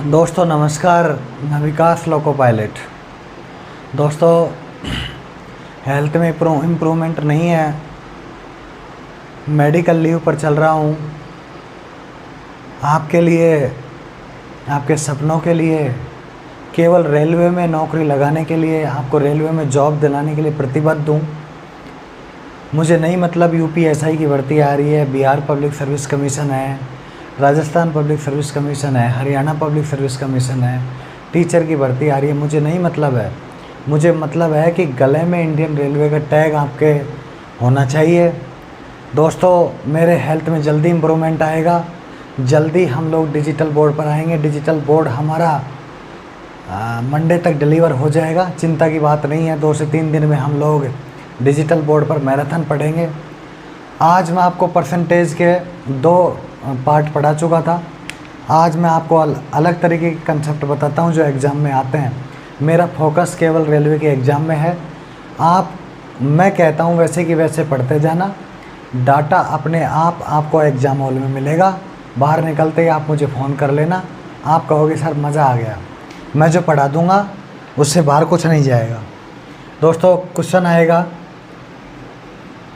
दोस्तों नमस्कार। मैं विकास लोको पायलट। दोस्तों हेल्थ में इम्प्रूवमेंट नहीं है, मेडिकल लीव पर चल रहा हूँ। आपके लिए, आपके सपनों के लिए, केवल रेलवे में नौकरी लगाने के लिए, आपको रेलवे में जॉब दिलाने के लिए प्रतिबद्ध हूँ। मुझे नहीं मतलब यूपीएसआई की भर्ती आ रही है, बिहार पब्लिक सर्विस कमीशन है, राजस्थान पब्लिक सर्विस कमीशन है, हरियाणा पब्लिक सर्विस कमीशन है, टीचर की भर्ती आ रही है, मुझे नहीं मतलब है। मुझे मतलब है कि गले में इंडियन रेलवे का टैग आपके होना चाहिए। दोस्तों मेरे हेल्थ में जल्दी इम्प्रूवमेंट आएगा, जल्दी हम लोग डिजिटल बोर्ड पर आएंगे। डिजिटल बोर्ड हमारा मंडे तक डिलीवर हो जाएगा, चिंता की बात नहीं है। 2 से 3 दिन में हम लोग डिजिटल बोर्ड पर मैराथन पढ़ेंगे। आज मैं आपको परसेंटेज के 2 पार्ट पढ़ा चुका था। आज मैं आपको अलग तरीके के कंसेप्ट बताता हूं जो एग्ज़ाम में आते हैं। मेरा फोकस केवल रेलवे के एग्ज़ाम में है। मैं कहता हूं वैसे कि वैसे पढ़ते जाना, डाटा अपने आप आपको एग्ज़ाम हॉल में मिलेगा। बाहर निकलते ही आप मुझे फ़ोन कर लेना, आप कहोगे सर मज़ा आ गया, मैं जो पढ़ा दूँगा उससे बाहर कुछ नहीं जाएगा। दोस्तों क्वेश्चन आएगा,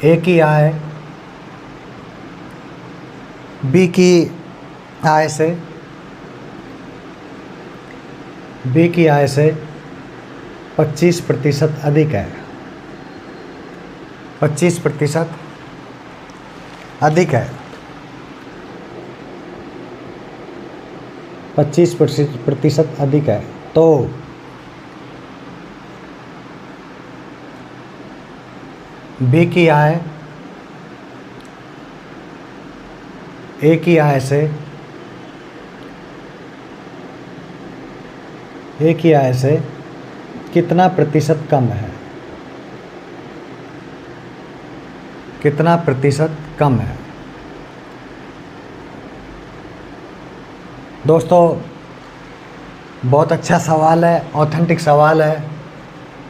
ए की आय बी की आय से 25% अधिक है। 25% अधिक है। 25% अधिक है तो बी की आय ए की आय से कितना प्रतिशत कम है? कितना प्रतिशत कम है? दोस्तों बहुत अच्छा सवाल है, ऑथेंटिक सवाल है।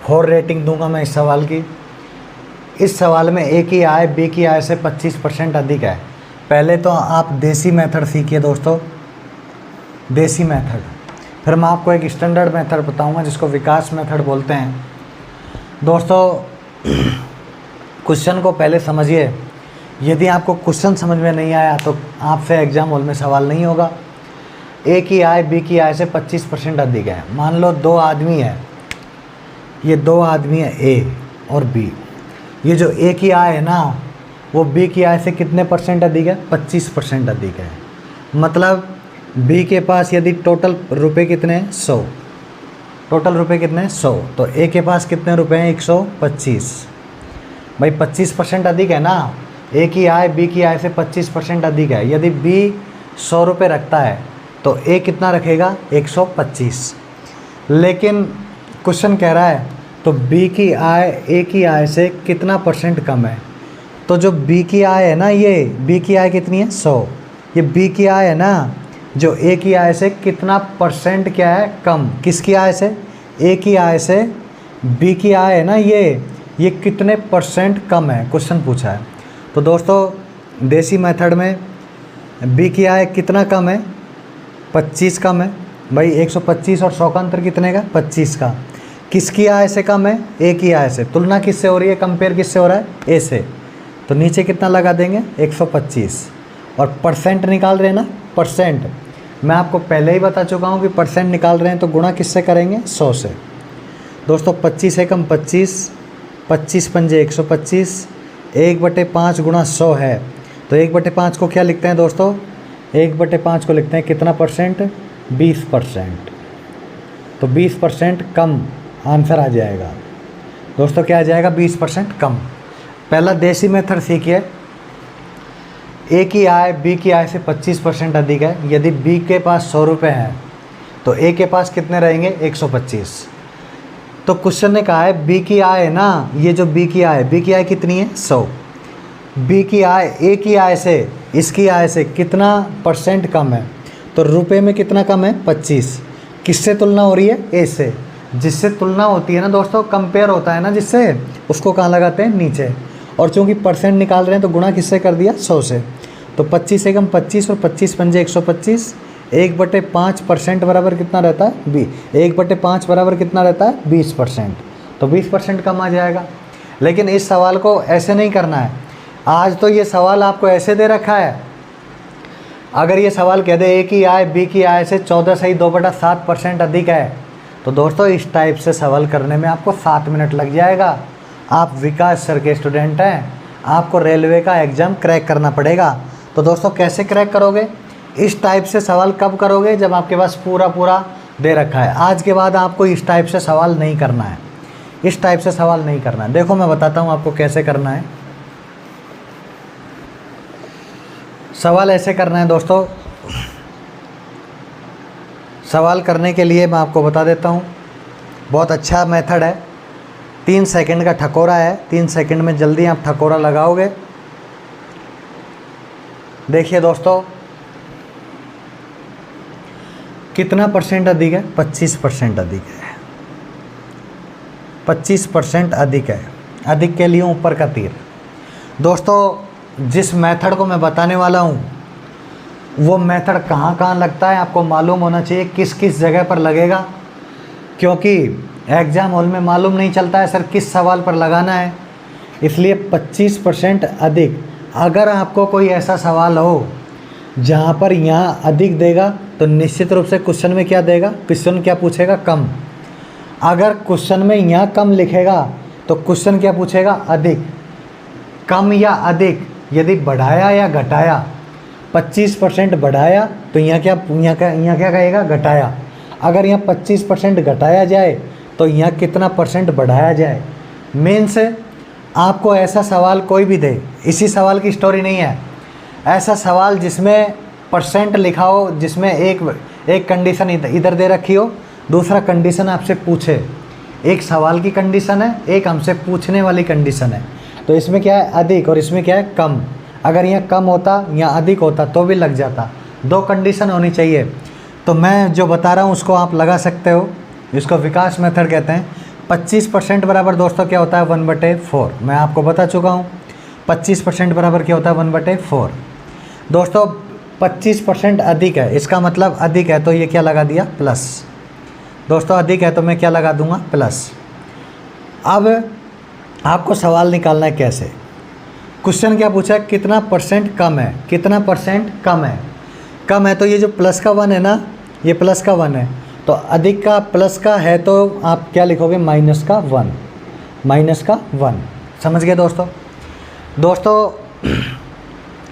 4 रेटिंग दूंगा मैं इस सवाल की। इस सवाल में ए की आय बी की आय से 25% अधिक है। पहले तो आप देसी मेथड सीखिए दोस्तों, देसी मेथड। फिर मैं आपको एक स्टैंडर्ड मेथड बताऊंगा जिसको विकास मेथड बोलते हैं। दोस्तों क्वेश्चन को पहले समझिए। यदि आपको क्वेश्चन समझ में नहीं आया तो आपसे एग्जाम हॉल में सवाल नहीं होगा। ए की आय बी की आय से 25% अधिक है। मान लो 2 आदमी है, ये 2 आदमी है ए और बी। ये जो ए की आय है ना वो बी की आय से कितने परसेंट अधिक है? 25% अधिक है। मतलब बी के पास यदि टोटल रुपए कितने हैं? 100। टोटल रुपए कितने हैं? 100। तो ए के पास कितने रुपए हैं? 125। भाई 25% अधिक है ना। ए की आय बी की आय से 25% अधिक है। यदि बी 100 रुपये रखता है तो ए कितना रखेगा? 125। लेकिन क्वेश्चन कह रहा है तो बी की आय ए की आय से कितना परसेंट कम है? तो जो बी की आय है ना, ये बी की आय कितनी है? 100। ये बी की आय है ना जो ए की आय से कितना परसेंट क्या है? कम। किसकी आय से? ए की आय से बी की आय है ना, ये कितने परसेंट कम है, क्वेश्चन पूछा है। तो दोस्तों देसी मेथड में बी की आय कितना कम है? 25 कम है। भाई 125 और 100 का अंतर कितने का? 25 का। किसकी आय से कम है? ए की आय से। तुलना किससे हो रही है? कंपेयर किससे हो रहा है? ए से। तो नीचे कितना लगा देंगे? 125। और परसेंट निकाल रहे हैं ना, परसेंट। मैं आपको पहले ही बता चुका हूँ कि परसेंट निकाल रहे हैं तो गुणा किससे करेंगे? 100 से। दोस्तों 25 एकम 25, 25 पंजे 125, 1/5 गुणा 100 है। तो 1/5 को क्या लिखते हैं दोस्तों? 1/5 को लिखते हैं कितना परसेंट? 20%। तो 20% कम आंसर आ जाएगा। दोस्तों क्या आ जाएगा? 20% कम। पहला देसी मेथड सीखिए। ए की आय बी की आय से 25% अधिक है। यदि बी के पास 100 रुपये हैं तो ए के पास कितने रहेंगे? 125। तो क्वेश्चन ने कहा है बी की आय है ना, ये जो बी की आय कितनी है? 100। बी की आय ए की आय से, इसकी आय से कितना परसेंट कम है? तो रुपए में कितना कम है? 25। किससे तुलना हो रही है? ए से। जिससे तुलना होती है ना दोस्तों, कंपेयर होता है ना जिससे, उसको कहाँ लगाते हैं? नीचे। और चूंकि परसेंट निकाल रहे हैं तो गुणा किससे कर दिया? 100 से। तो 25 एकम 25 और 25 पंजे 125, 1/5% बराबर कितना रहता है 1/5 बराबर कितना रहता है 20%। तो 20% कम आ जाएगा। लेकिन इस सवाल को ऐसे नहीं करना है। आज तो ये सवाल आपको ऐसे दे रखा है, अगर ये सवाल कह दे ए की आय बी की आय से 14.2/7% अधिक है, तो दोस्तों इस टाइप से सवाल करने में आपको 7 मिनट लग जाएगा। आप विकास सर के स्टूडेंट हैं, आपको रेलवे का एग्ज़ाम क्रैक करना पड़ेगा। तो दोस्तों कैसे क्रैक करोगे? इस टाइप से सवाल कब करोगे? जब आपके पास पूरा दे रखा है। आज के बाद आपको इस टाइप से सवाल नहीं करना है, इस टाइप से सवाल नहीं करना है। देखो मैं बताता हूँ आपको कैसे करना है। सवाल ऐसे करना है दोस्तों। सवाल करने के लिए मैं आपको बता देता हूँ, बहुत अच्छा मेथड है। 3 सेकंड का ठकोरा है, 3 सेकंड में जल्दी आप ठकोरा लगाओगे। देखिए दोस्तों, कितना परसेंट अधिक है? 25% अधिक है। 25% अधिक है। अधिक के लिए ऊपर का तीर। दोस्तों जिस मेथड को मैं बताने वाला हूँ वो मेथड कहाँ लगता है आपको मालूम होना चाहिए, किस किस जगह पर लगेगा, क्योंकि एग्ज़ाम हॉल में मालूम नहीं चलता है सर किस सवाल पर लगाना है। इसलिए 25% अधिक। अगर आपको कोई ऐसा सवाल हो जहाँ पर यहाँ अधिक देगा तो निश्चित रूप से क्वेश्चन में क्या देगा? क्वेश्चन क्या पूछेगा? कम। अगर क्वेश्चन में यहाँ कम लिखेगा तो क्वेश्चन क्या पूछेगा? अधिक। कम या अधिक, यदि बढ़ाया या घटाया, 25% बढ़ाया तो यहाँ क्या कहेगा? घटाया। अगर यहाँ 25% घटाया जाए तो यहाँ कितना परसेंट बढ़ाया जाए। मीन्स आपको ऐसा सवाल कोई भी दे, इसी सवाल की स्टोरी नहीं है, ऐसा सवाल जिसमें परसेंट लिखा हो, जिसमें एक कंडीशन इधर दे रखी हो, दूसरा कंडीशन आपसे पूछे। एक सवाल की कंडीशन है, एक हमसे पूछने वाली कंडीशन है। तो इसमें क्या है? अधिक, और इसमें क्या है? कम। अगर यहाँ कम होता या अधिक होता तो भी लग जाता। 2 कंडीशन होनी चाहिए। तो मैं जो बता रहा हूँ उसको आप लगा सकते हो, इसको विकास मेथड कहते हैं। 25% बराबर दोस्तों क्या होता है? 1/4। मैं आपको बता चुका हूँ 25% बराबर क्या होता है? 1/4। दोस्तों 25% अधिक है, इसका मतलब अधिक है तो ये क्या लगा दिया? प्लस। दोस्तों अधिक है तो मैं क्या लगा दूंगा? प्लस। अब आपको सवाल निकालना है कैसे। क्वेश्चन क्या पूछा है? कितना परसेंट कम है? कितना परसेंट कम है? कम है तो ये जो प्लस का 1 है ना, ये प्लस का 1 है, तो अधिक का प्लस का है तो आप क्या लिखोगे? माइनस का 1। माइनस का 1। समझ गए दोस्तों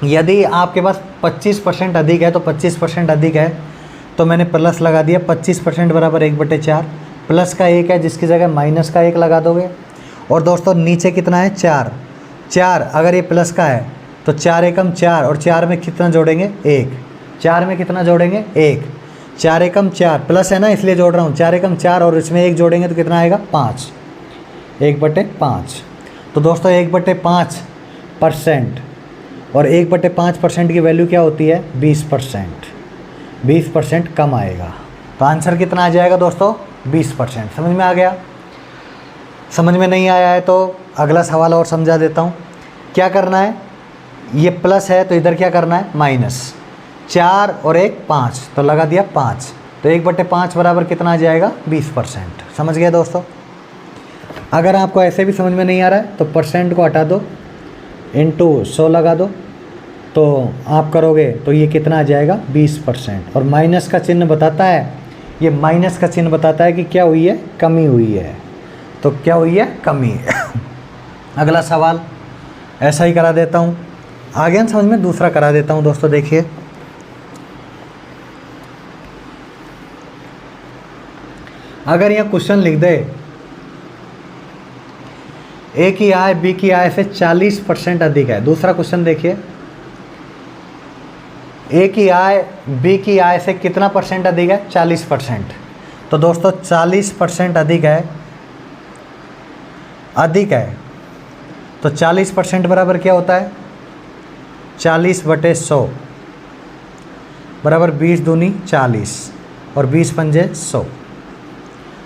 यदि आपके पास 25% अधिक है तो 25% अधिक है तो मैंने प्लस लगा दिया। 25% बराबर 1/4। प्लस का 1 है जिसकी जगह माइनस का 1 लगा दोगे। और दोस्तों नीचे कितना है? 4। अगर ये प्लस का है तो 4 एकम 4, और 4 में कितना जोड़ेंगे? 1। 4 में कितना जोड़ेंगे? 1। 4 एकम 4, प्लस है ना इसलिए जोड़ रहा हूँ। 4 एकम 4 और इसमें 1 जोड़ेंगे तो कितना आएगा? 5। 1/5। तो दोस्तों 1/5%, और 1/5% की वैल्यू क्या होती है? 20%। 20% कम आएगा। तो आंसर कितना आ जाएगा दोस्तों? 20%। समझ में आ गया? समझ में नहीं आया है तो अगला सवाल और समझा देता हूँ। क्या करना है? ये प्लस है तो इधर क्या करना है? माइनस। 4 और 1 5, तो लगा दिया 5। तो 1/5 बराबर कितना आ जाएगा? 20%। समझ गए दोस्तों? अगर आपको ऐसे भी समझ में नहीं आ रहा है तो परसेंट को हटा दो, इंटू 100 लगा दो, तो आप करोगे तो ये कितना आ जाएगा? 20%। और माइनस का चिन्ह बताता है, ये माइनस का चिन्ह बताता है कि क्या हुई है? कमी हुई है। तो क्या हुई है? कमी। अगला सवाल ऐसा ही करा देता हूँ, आ गया समझ में? दूसरा करा देता हूँ दोस्तों। देखिए अगर यह क्वेश्चन लिख दे ए की आय बी की आय से 40% अधिक है। दूसरा क्वेश्चन देखिए, ए की आय बी की आय से कितना परसेंट अधिक है? 40%। तो दोस्तों 40% अधिक है तो 40% बराबर क्या होता है? 40/100 बराबर 20 दूनी 40 और 20 पंजे 100।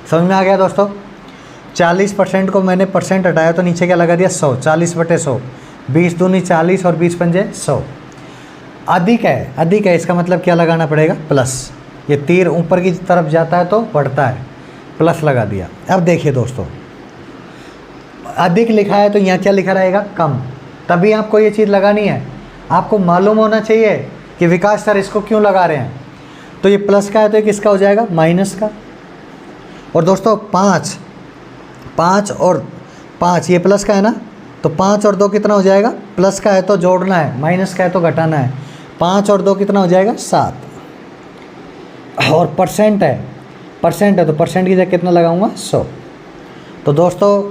समझ में आ गया दोस्तों? 40% को मैंने परसेंट हटाया तो नीचे क्या लगा दिया? 100। 40/100, 20 दूनी 40 और 20 पंजे 100। अधिक है इसका मतलब क्या लगाना पड़ेगा, प्लस। ये तीर ऊपर की तरफ जाता है तो बढ़ता है, प्लस लगा दिया। अब देखिए दोस्तों, अधिक लिखा है तो यहाँ क्या लिखा रहेगा, कम। तभी आपको ये चीज़ लगानी है, आपको मालूम होना चाहिए कि विकास सर इसको क्यों लगा रहे हैं। तो ये प्लस का है तो ये किसका हो जाएगा, माइनस का। और दोस्तों 5 और 5 ये प्लस का है ना, तो 5 और 2 कितना हो जाएगा, प्लस का है तो जोड़ना है, माइनस का है तो घटाना है। 5 और 2 कितना हो जाएगा, 7। और परसेंट है तो परसेंट की जगह कितना लगाऊंगा, 100। तो दोस्तों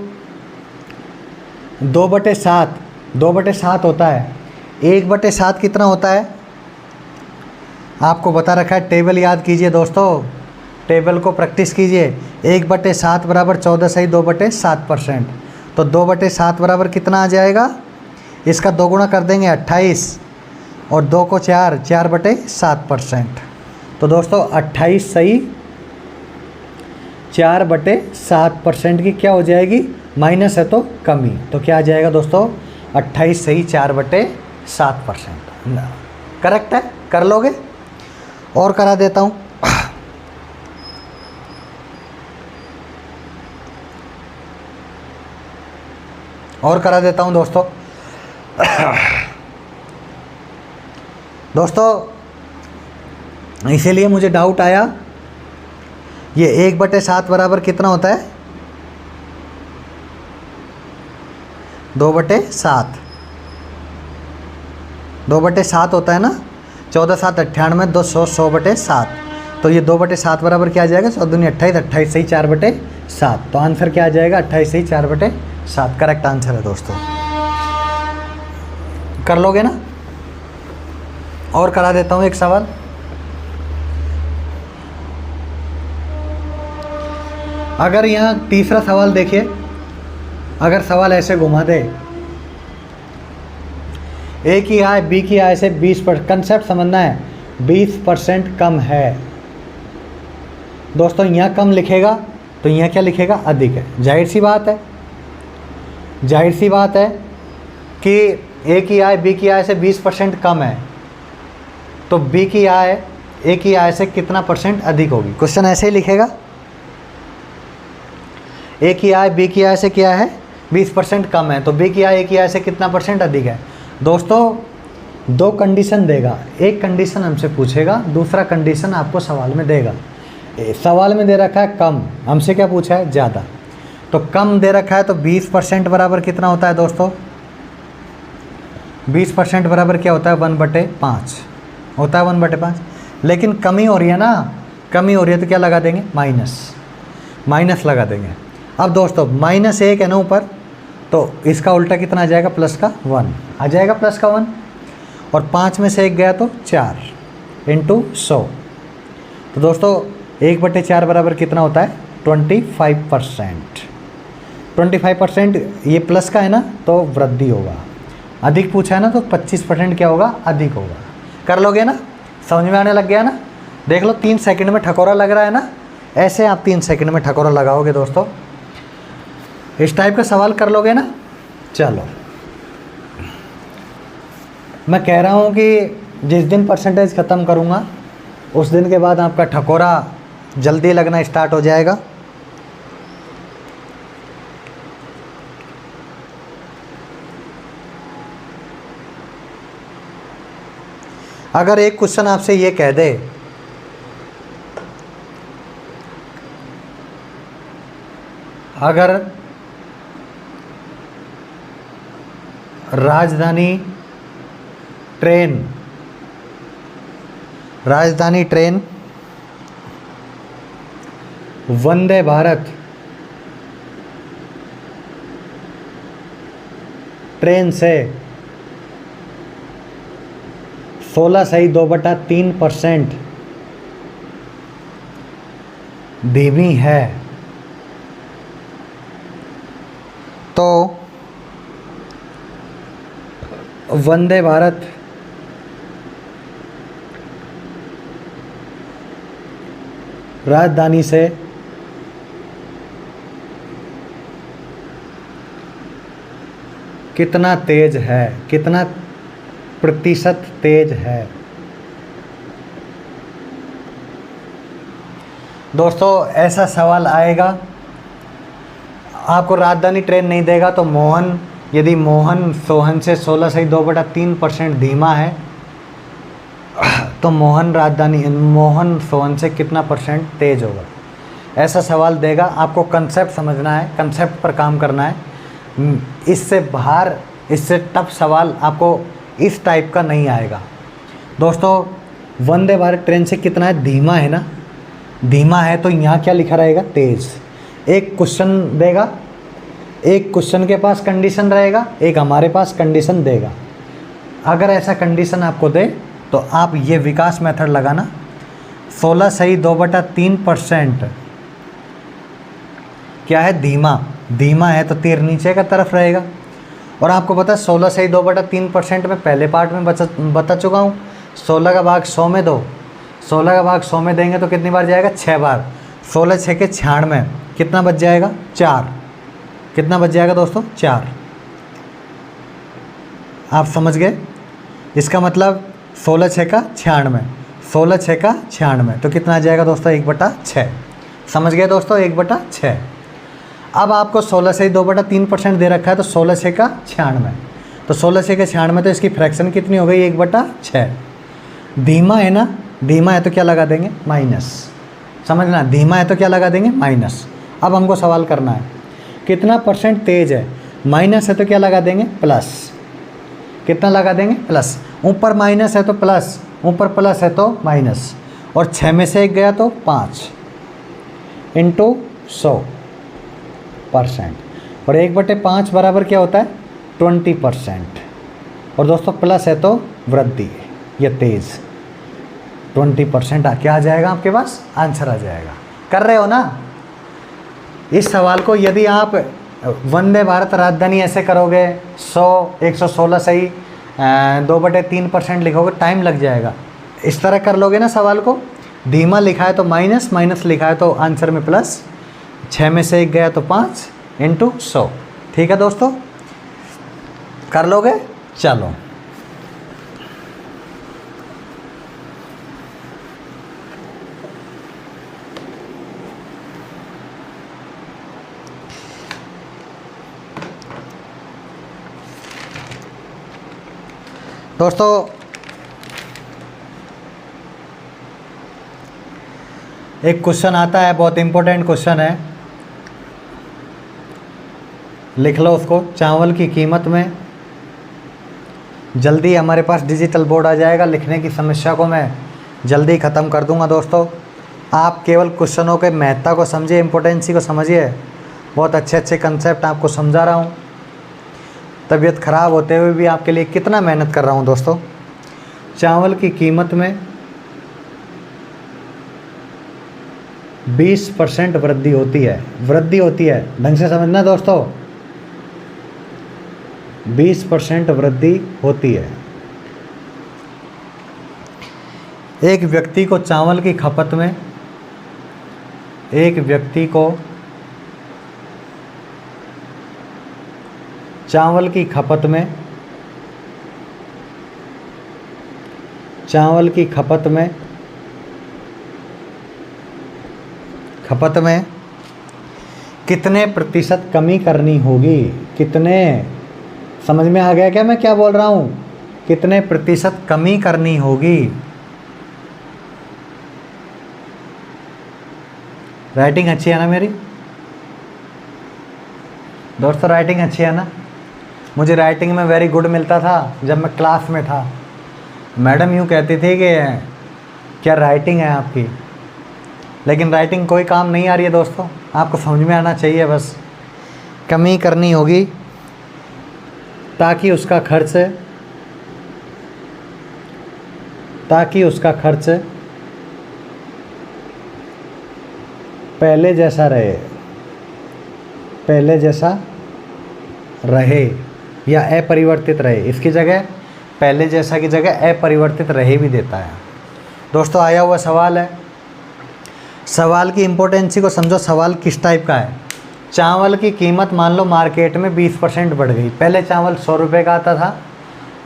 2/7 होता है। 1/7 कितना होता है, आपको बता रखा है, टेबल याद कीजिए दोस्तों, टेबल को प्रैक्टिस कीजिए। 1/7 बराबर 14 सही 2/7%। तो 2/7 बराबर कितना आ जाएगा, इसका 2 गुणा कर देंगे 28 और 2 को 4/7%। तो दोस्तों 28 सही 4/7% की क्या हो जाएगी, माइनस है तो कमी। तो क्या आ जाएगा दोस्तों, 28 सही 4/7%। करेक्ट है, कर लोगे। और करा देता हूँ, और करा देता हूँ दोस्तों। दोस्तों इसीलिए मुझे डाउट आया, ये 1/7 बराबर कितना होता है, 2/7 होता है ना। 14×7 98, 200 100/7। तो ये 2/7 बराबर क्या आ जाएगा, 14×2 28, 28 सही 4/7। तो आंसर क्या आ जाएगा, 28 सही 4/7 करेक्ट आंसर है दोस्तों। कर लोगे ना। और करा देता हूँ एक सवाल। अगर यहाँ तीसरा सवाल देखिए, अगर सवाल ऐसे घुमा दे, ए की आय बी की आय से 20%, कंसेप्ट समझना है, 20% कम है। दोस्तों यहाँ कम लिखेगा तो यहाँ क्या लिखेगा, अधिक है। जाहिर सी बात है कि ए की आय बी की आय से 20% कम है, तो बी की आय ए की आय से कितना परसेंट अधिक होगी। क्वेश्चन ऐसे ही लिखेगा, ए की आय बी की आय से क्या है, 20% कम है, तो बी की आय ए की आय से कितना परसेंट अधिक है। दोस्तों 2 कंडीशन देगा, एक कंडीशन हमसे पूछेगा, दूसरा कंडीशन आपको सवाल में देगा। सवाल में दे रखा है कम, हमसे क्या पूछा है, ज़्यादा। तो कम दे रखा है तो 20% बराबर कितना होता है दोस्तों, 20% बराबर क्या होता है, 1/5 होता है, 1/5। लेकिन कमी हो रही है ना, कमी हो रही है तो क्या लगा देंगे, माइनस लगा देंगे। अब दोस्तों -1 है ना ऊपर, तो इसका उल्टा कितना आ जाएगा, प्लस का 1 आ जाएगा, प्लस का 1। और 5 में से 1 गया तो 4 × 100। तो दोस्तों 1/4 बराबर कितना होता है, 25%। 25% ये प्लस का है ना, तो वृद्धि होगा। अधिक पूछा है ना, तो 25% क्या होगा, अधिक होगा। कर लोगे ना, समझ में आने लग गया ना। देख लो 3 सेकंड में ठकोरा लग रहा है ना, ऐसे आप 3 सेकंड में ठकोरा लगाओगे दोस्तों, इस टाइप का सवाल कर लोगे ना। चलो मैं कह रहा हूँ कि जिस दिन परसेंटेज ख़त्म करूँगा उस दिन के बाद आपका ठकोरा जल्दी लगना स्टार्ट हो जाएगा। अगर एक क्वेश्चन आपसे ये कह दे, अगर राजधानी ट्रेन वंदे भारत ट्रेन से 16 सही 2/3% धीमी है, तो वंदे भारत राजधानी से कितना तेज है, कितना प्रतिशत तेज है। दोस्तों ऐसा सवाल आएगा, आपको राजधानी ट्रेन नहीं देगा तो मोहन, यदि मोहन सोहन से 16.2/3% धीमा है तो मोहन सोहन से कितना परसेंट तेज होगा। ऐसा सवाल देगा, आपको कंसेप्ट समझना है, कंसेप्ट पर काम करना है। इससे बाहर, इससे टफ सवाल आपको इस टाइप का नहीं आएगा। दोस्तों वंदे भारत ट्रेन से कितना है, धीमा है ना, धीमा है तो यहाँ क्या लिखा रहेगा, तेज। एक क्वेश्चन देगा, एक क्वेश्चन के पास कंडीशन रहेगा, एक हमारे पास कंडीशन देगा। अगर ऐसा कंडीशन आपको दे तो आप ये विकास मेथड लगाना, 16.2/3% क्या है, धीमा। धीमा है तो तीर नीचे का तरफ रहेगा। और आपको पता है 16.2/3% में पहले पार्ट में बता चुका हूँ। 16 का भाग 100 में दो, 16 का भाग 100 में देंगे तो कितनी बार जाएगा, 6 बार। 16 6 के 96, कितना बच जाएगा, 4। कितना बच जाएगा दोस्तों, 4। आप समझ गए। इसका मतलब 16 6 का 96, 16 6 का 96 तो कितना आ जाएगा दोस्तों, 1/6। समझ गए दोस्तों, 1/6। अब आपको 16.2/3% दे रखा है तो 16 6 का 96, तो 16 6 के 96 तो इसकी फ्रैक्शन कितनी हो गई, 1/6। धीमा है ना, धीमा है तो क्या लगा देंगे, माइनस। समझना, धीमा है तो क्या लगा देंगे, माइनस। अब हमको सवाल करना है कितना परसेंट तेज है, माइनस है तो क्या लगा देंगे, प्लस। कितना लगा देंगे, प्लस। ऊपर माइनस है तो प्लस, ऊपर प्लस है तो माइनस, और 6 में से 1 गया तो 5 इंटू 100%, और 1/5 बराबर क्या होता है, 20%। और दोस्तों प्लस है तो वृद्धि, ये तेज। 20% क्या आ जाएगा आपके पास, आंसर आ जाएगा। कर रहे हो ना इस सवाल को। यदि आप वंदे भारत राजधानी ऐसे करोगे, 116 सही 2/3% लिखोगे, टाइम लग जाएगा। इस तरह कर लोगे ना सवाल को, धीमा लिखा है तो माइनस, माइनस लिखा है तो आंसर में प्लस, 6 में से 1 गया तो 5 इंटू 100। ठीक है दोस्तों, कर लोगे, चलो। दोस्तों एक क्वेश्चन आता है, बहुत इंपॉर्टेंट क्वेश्चन है, लिख लो उसको। चावल की कीमत में, जल्दी हमारे पास डिजिटल बोर्ड आ जाएगा, लिखने की समस्या को मैं जल्दी ख़त्म कर दूंगा। दोस्तों आप केवल क्वेश्चनों के महत्ता को समझिए, इम्पोर्टेंसी को समझिए। बहुत अच्छे अच्छे कंसेप्ट आपको समझा रहा हूँ, तबीयत ख़राब होते हुए भी आपके लिए कितना मेहनत कर रहा हूँ। दोस्तों चावल की कीमत में 20% वृद्धि होती है, वृद्धि होती है, ढंग से समझना दोस्तों, 20% वृद्धि होती है। एक व्यक्ति को चावल की खपत में, एक व्यक्ति को चावल की खपत में, चावल की खपत में कितने प्रतिशत कमी करनी होगी। कितने, समझ में आ गया क्या मैं क्या बोल रहा हूँ, कितने प्रतिशत कमी करनी होगी। राइटिंग अच्छी है ना मेरी दोस्तों, राइटिंग अच्छी है ना। मुझे राइटिंग में वेरी गुड मिलता था जब मैं क्लास में था। मैडम यूँ कहती थी कि क्या राइटिंग है आपकी, लेकिन राइटिंग कोई काम नहीं आ रही है दोस्तों, आपको समझ में आना चाहिए। बस कमी करनी होगी ताकि उसका खर्च पहले जैसा रहे या अपरिवर्तित रहे। इसकी जगह पहले जैसा की जगह अपरिवर्तित रहे भी देता है। दोस्तों आया हुआ सवाल है, सवाल की इम्पोर्टेंसी को समझो। सवाल किस टाइप का है, चावल की कीमत मान लो मार्केट में 20% बढ़ गई। पहले चावल 100 रुपये का आता था,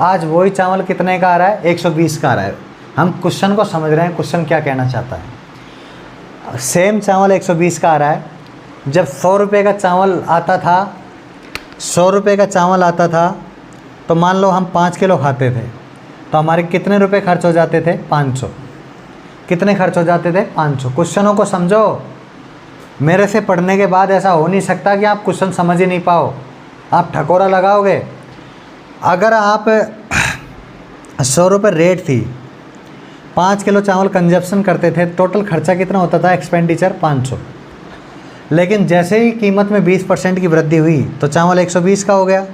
आज वही चावल कितने का आ रहा है, 120 का आ रहा है। हम क्वेश्चन को समझ रहे हैं, क्वेश्चन क्या कहना चाहता है। सेम चावल 120 का आ रहा है। जब 100 रुपये का चावल आता था, 100 रुपये का चावल आता था, तो मान लो हम 5 किलो खाते थे, तो हमारे कितने रुपए खर्च हो जाते थे, 500। कितने खर्च हो जाते थे, 500। क्वेश्चनों को समझो। मेरे से पढ़ने के बाद ऐसा हो नहीं सकता कि आप क्वेश्चन समझ ही नहीं पाओ, आप ठकोरा लगाओगे। अगर आप 100 रुपये रेट थी, 5 किलो चावल कंजप्शन करते थे, टोटल खर्चा कितना होता था, एक्सपेंडिचर 500। लेकिन जैसे ही कीमत में 20% की वृद्धि हुई तो चावल 120 का हो गया।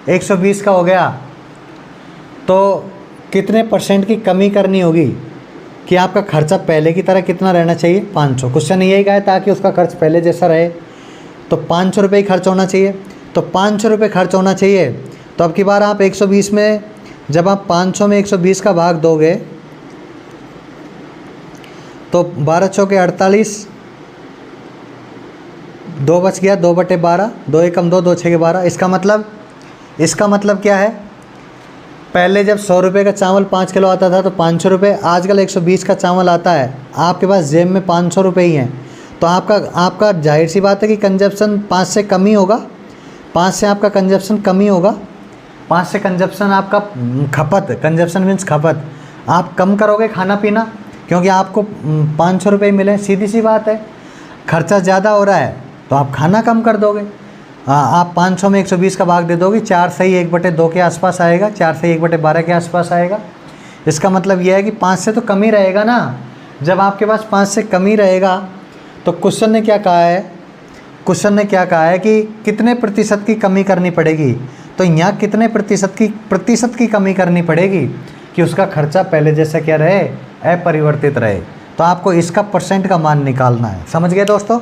120 का हो गया तो कितने परसेंट की कमी करनी होगी कि आपका खर्चा पहले की तरह कितना रहना चाहिए, 500। क्वेश्चन यही कहा है ताकि उसका खर्च पहले जैसा रहे, तो 500 रुपये ही खर्च होना चाहिए। तो 500 रुपये खर्च होना चाहिए। तो अब की बार आप 120 में, जब आप 500 में 120 का भाग दोगे तो 12 चौके 48, 2 बच गया, 2/12, 2 एकम 2, 2 छः 12। इसका मतलब क्या है, पहले जब 100 रुपये का चावल 5 किलो आता था तो 500 रुपये, आजकल 120 का चावल आता है, आपके पास जेब में 500 रुपये ही हैं, तो आपका जाहिर सी बात है कि कंजप्शन 5 से कम ही होगा। 5 से आपका कंजप्शन कम ही होगा। 5 से कंजप्शन आपका खपत, कंजप्शन मीन्स खपत, आप कम करोगे खाना पीना, क्योंकि आपको 500 रुपये मिले। सीधी सी बात है, खर्चा ज़्यादा हो रहा है तो आप खाना कम कर दोगे। आप 500 में 120 का भाग दे दोगे, 4 से ही 1/2 के आसपास आएगा, 4 से 1/12 के आसपास आएगा। इसका मतलब यह है कि 5 से तो कम ही रहेगा ना। जब आपके पास 5 से कम ही रहेगा तो क्वेश्चन ने क्या कहा है, क्वेश्चन ने क्या कहा है कि कितने प्रतिशत की कमी करनी पड़ेगी। तो यहाँ कितने प्रतिशत की कमी करनी पड़ेगी कि उसका खर्चा पहले जैसा क्या रहे, अपरिवर्तित रहे। तो आपको इसका परसेंट का मान निकालना है। समझ गए दोस्तों?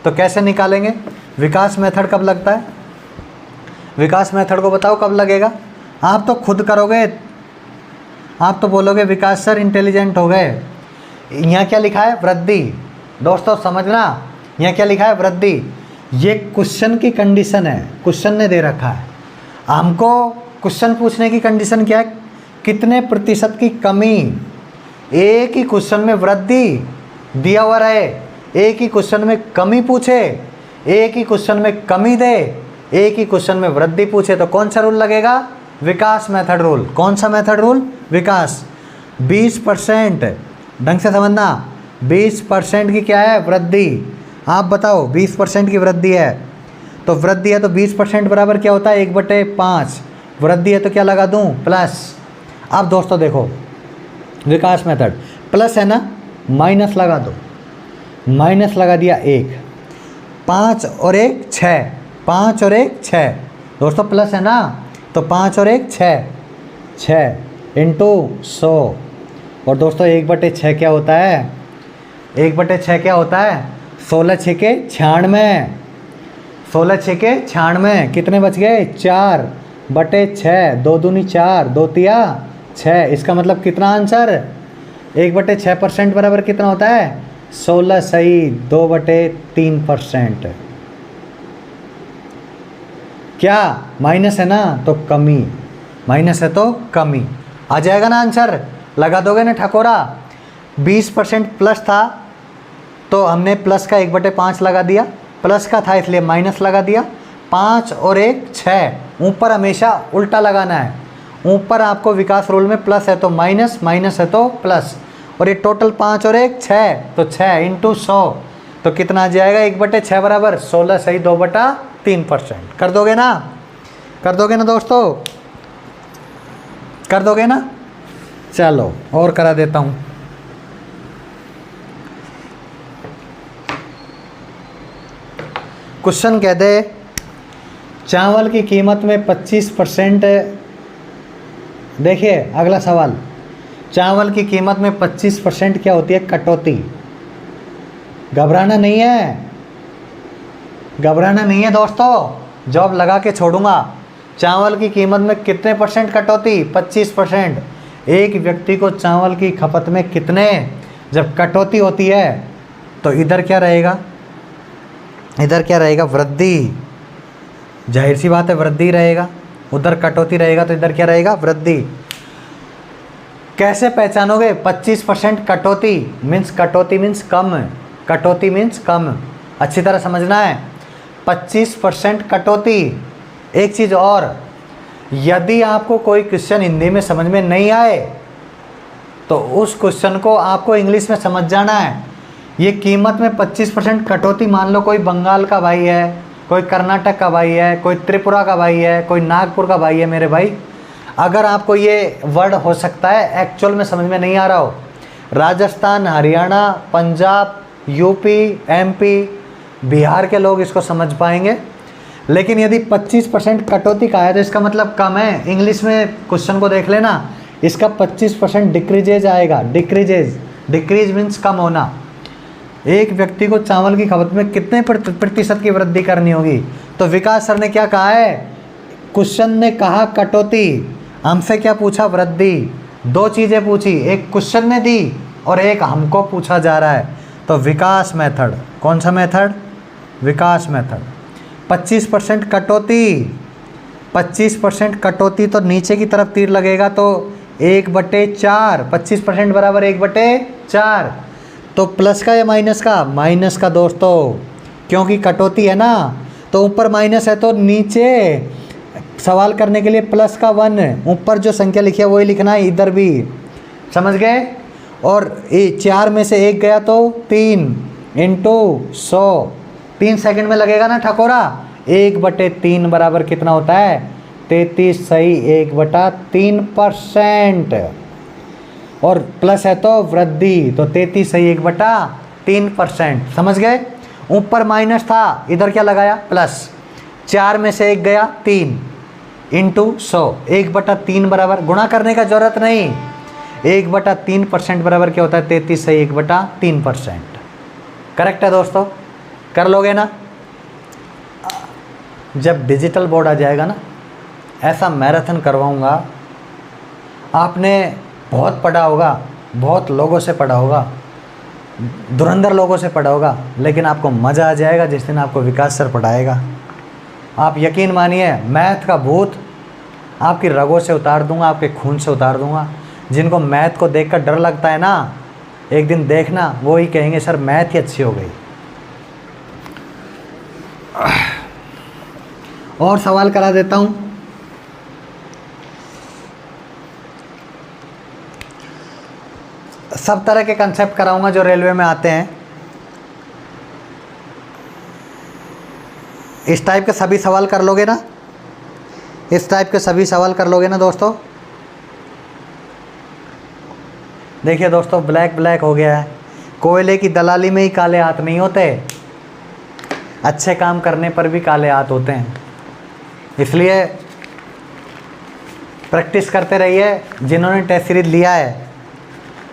तो कैसे निकालेंगे? विकास मेथड कब लगता है? विकास मेथड को बताओ कब लगेगा? आप तो खुद करोगे, आप तो बोलोगे विकास सर इंटेलिजेंट हो गए। यहाँ क्या लिखा है? वृद्धि। दोस्तों समझना, यहाँ क्या लिखा है? वृद्धि। ये क्वेश्चन की कंडीशन है, क्वेश्चन ने दे रखा है हमको। क्वेश्चन पूछने की कंडीशन क्या है? कितने प्रतिशत की कमी। एक ही क्वेश्चन में वृद्धि दिया हुआ रहे, एक ही क्वेश्चन में कमी पूछे, एक ही क्वेश्चन में कमी दे, एक ही क्वेश्चन में वृद्धि पूछे, तो कौन सा रूल लगेगा? विकास मेथड रूल। कौन सा मेथड रूल? विकास। 20%, ढंग से समझना, 20% की क्या है? वृद्धि। आप बताओ, 20% की वृद्धि है, तो वृद्धि है तो 20% बराबर क्या होता है? 1/5। वृद्धि है तो क्या लगा दूं? प्लस। अब दोस्तों देखो, विकास मेथड प्लस है ना, माइनस लगा दो। माइनस लगा दिया 1, 5 और 1 6, 5 और 1 6। दोस्तों प्लस है ना, तो 5 और 1 6, 6 इंटू 100। और दोस्तों 1/6 क्या होता है? 1/6 क्या होता है? 16 6 के 96, 16 6 के 96। कितने बच गए? 4/6, 2 दूनी 4, 2 तिया 6। इसका मतलब कितना आंसर? 1/6% बराबर कितना होता है? 16 सही, 2/3%। क्या माइनस है ना, तो कमी। माइनस है तो कमी आ जाएगा ना आंसर। लगा दोगे ना ठकोरा। 20% प्लस था तो हमने प्लस का 1/5 लगा दिया, प्लस का था इसलिए माइनस लगा दिया। 5 और 1 6, ऊपर हमेशा उल्टा लगाना है। ऊपर आपको विकास रूल में प्लस है तो माइनस, माइनस है तो प्लस। और ये टोटल 5 और 1 6, तो 6 इंटू 100, तो कितना आ जाएगा? 1/6 बराबर 16 सही, 2/3%। कर दोगे ना? कर दोगे ना दोस्तों? कर दोगे ना? चलो और करा देता हूँ। क्वेश्चन कह दे, चावल की कीमत में 25%। देखिए अगला सवाल, चावल की कीमत में 25% क्या होती है? कटौती। घबराना नहीं है, घबराना नहीं है दोस्तों, जॉब लगा के छोड़ूंगा। चावल की कीमत में कितने परसेंट कटौती? 25%। एक व्यक्ति को चावल की खपत में कितने, जब कटौती होती है तो इधर क्या रहेगा? इधर क्या रहेगा? वृद्धि। जाहिर सी बात है वृद्धि रहेगा। उधर कटौती रहेगा तो इधर क्या रहेगा, वृद्धि। कैसे पहचानोगे 25% कटौती मीन्स कम, कटौती मीन्स कम, अच्छी तरह समझना है। 25% कटौती। एक चीज़ और, यदि आपको कोई क्वेश्चन हिंदी में समझ में नहीं आए तो उस क्वेश्चन को आपको इंग्लिश में समझ जाना है। ये कीमत में 25% कटौती, मान लो कोई बंगाल का भाई है, कोई कर्नाटक का भाई है, कोई त्रिपुरा का भाई है, कोई नागपुर का भाई है मेरे भाई, अगर आपको ये वर्ड हो सकता है एक्चुअल में समझ में नहीं आ रहा हो, राजस्थान, हरियाणा, पंजाब, यूपी, एमपी, बिहार के लोग इसको समझ पाएंगे। लेकिन यदि 25% कटौती का है तो इसका मतलब कम है। इंग्लिश में क्वेश्चन को देख लेना, इसका 25% डिक्रीजेज आएगा। डिक्रीज मीन्स कम होना। एक व्यक्ति को चावल की खपत में कितने प्रतिशत की वृद्धि करनी होगी? तो विकास सर ने क्या कहा है, क्वेश्चन ने कहा कटौती, हमसे क्या पूछा, वृद्धि। दो चीज़ें पूछी, एक क्वेश्चन ने दी और एक हमको पूछा जा रहा है। तो विकास मेथड, कौन सा मेथड, विकास मेथड। 25% कटौती, 25% कटौती तो नीचे की तरफ तीर लगेगा तो 1/4, 25% बराबर 1/4। तो प्लस का या माइनस का, माइनस का दोस्तों, क्योंकि कटौती है ना, तो ऊपर माइनस है तो नीचे सवाल करने के लिए प्लस का 1, ऊपर जो संख्या लिखी है वही लिखना है, इधर भी, समझ गए। और 4 में से 1 गया तो 3 इंटू 100, 3 सेकंड में लगेगा ना ठकोरा। 1/3 बराबर कितना होता है, 33 सही 1/3%। और प्लस है तो वृद्धि, तो 33 सही 1/3%, समझ गए। ऊपर माइनस था, इधर क्या लगाया, प्लस। 4 में से 1 गया 3 इंटू 100, 1/3 बराबर, गुणा करने का जरूरत नहीं, 1/3% बराबर क्या होता है, 33 सही 1/3%। करेक्ट है दोस्तों, कर लोगे ना। जब डिजिटल बोर्ड आ जाएगा ना, ऐसा मैराथन करवाऊंगा, आपने बहुत पढ़ा होगा, बहुत लोगों से पढ़ा होगा, धुरंधर लोगों से पढ़ा होगा, लेकिन आपको मज़ा आ जाएगा जिस दिन आपको विकास सर पढ़ाएगा। आप यकीन मानिए, मैथ का भूत आपकी रगों से उतार दूंगा, आपके खून से उतार दूंगा। जिनको मैथ को देखकर डर लगता है ना, एक दिन देखना वो ही कहेंगे सर मैथ ही अच्छी हो गई। और सवाल करा देता हूँ। सब तरह के कंसेप्ट कराऊंगा जो रेलवे में आते हैं। इस टाइप के सभी सवाल कर लोगे ना, इस टाइप के सभी सवाल कर लोगे ना दोस्तों। देखिए दोस्तों, ब्लैक ब्लैक हो गया है। कोयले की दलाली में ही काले हाथ नहीं होते, अच्छे काम करने पर भी काले हाथ होते हैं। इसलिए प्रैक्टिस करते रहिए। जिन्होंने टेस्ट सीरीज लिया है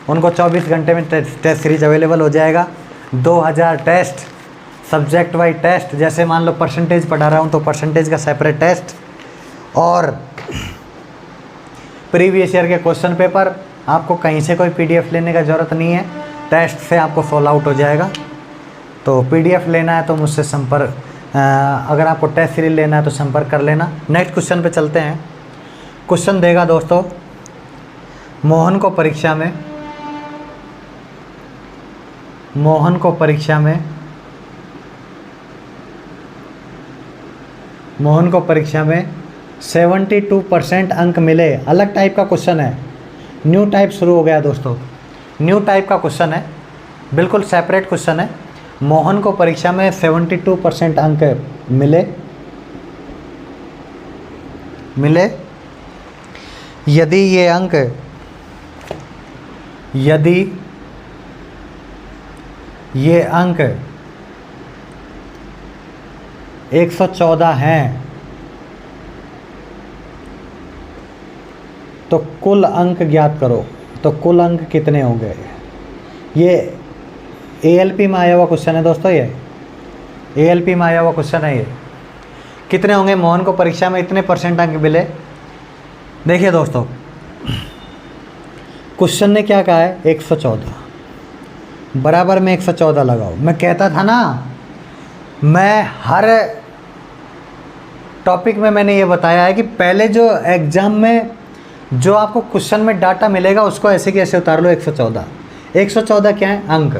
उनको 24 घंटे में टेस्ट सीरीज अवेलेबल हो जाएगा। 2000 टेस्ट, सब्जेक्ट वाइज टेस्ट, जैसे मान लो परसेंटेज पढ़ा रहा हूँ तो परसेंटेज का सेपरेट टेस्ट, और प्रीवियस ईयर के क्वेश्चन पेपर। आपको कहीं से कोई पीडीएफ लेने का ज़रूरत नहीं है, टेस्ट से आपको सोल्व आउट हो जाएगा। तो पीडीएफ लेना है तो मुझसे संपर्क, अगर आपको टेस्ट सीरीज लेना है तो संपर्क कर लेना। नेक्स्ट क्वेश्चन पे चलते हैं। क्वेश्चन देगा दोस्तों, मोहन को परीक्षा में 72% अंक मिले। अलग टाइप का क्वेश्चन है, न्यू टाइप शुरू हो गया दोस्तों, न्यू टाइप का क्वेश्चन है, बिल्कुल सेपरेट क्वेश्चन है। मोहन को परीक्षा में 72% अंक मिले। यदि ये अंक 114 हैं तो कुल अंक ज्ञात करो। तो कुल अंक कितने होंगे? ये एएलपी में आया हुआ क्वेश्चन है दोस्तों, ये एएलपी में आया हुआ क्वेश्चन है। ये कितने होंगे? मोहन को परीक्षा में इतने % अंक मिले। देखिए दोस्तों, क्वेश्चन ने क्या कहा है, 114 बराबर में 114 लगाओ। मैं कहता था ना, मैं हर टॉपिक में मैंने ये बताया है कि पहले जो एग्ज़ाम में जो आपको क्वेश्चन में डाटा मिलेगा उसको ऐसे की ऐसे उतार लो। 114 114 क्या है? अंक।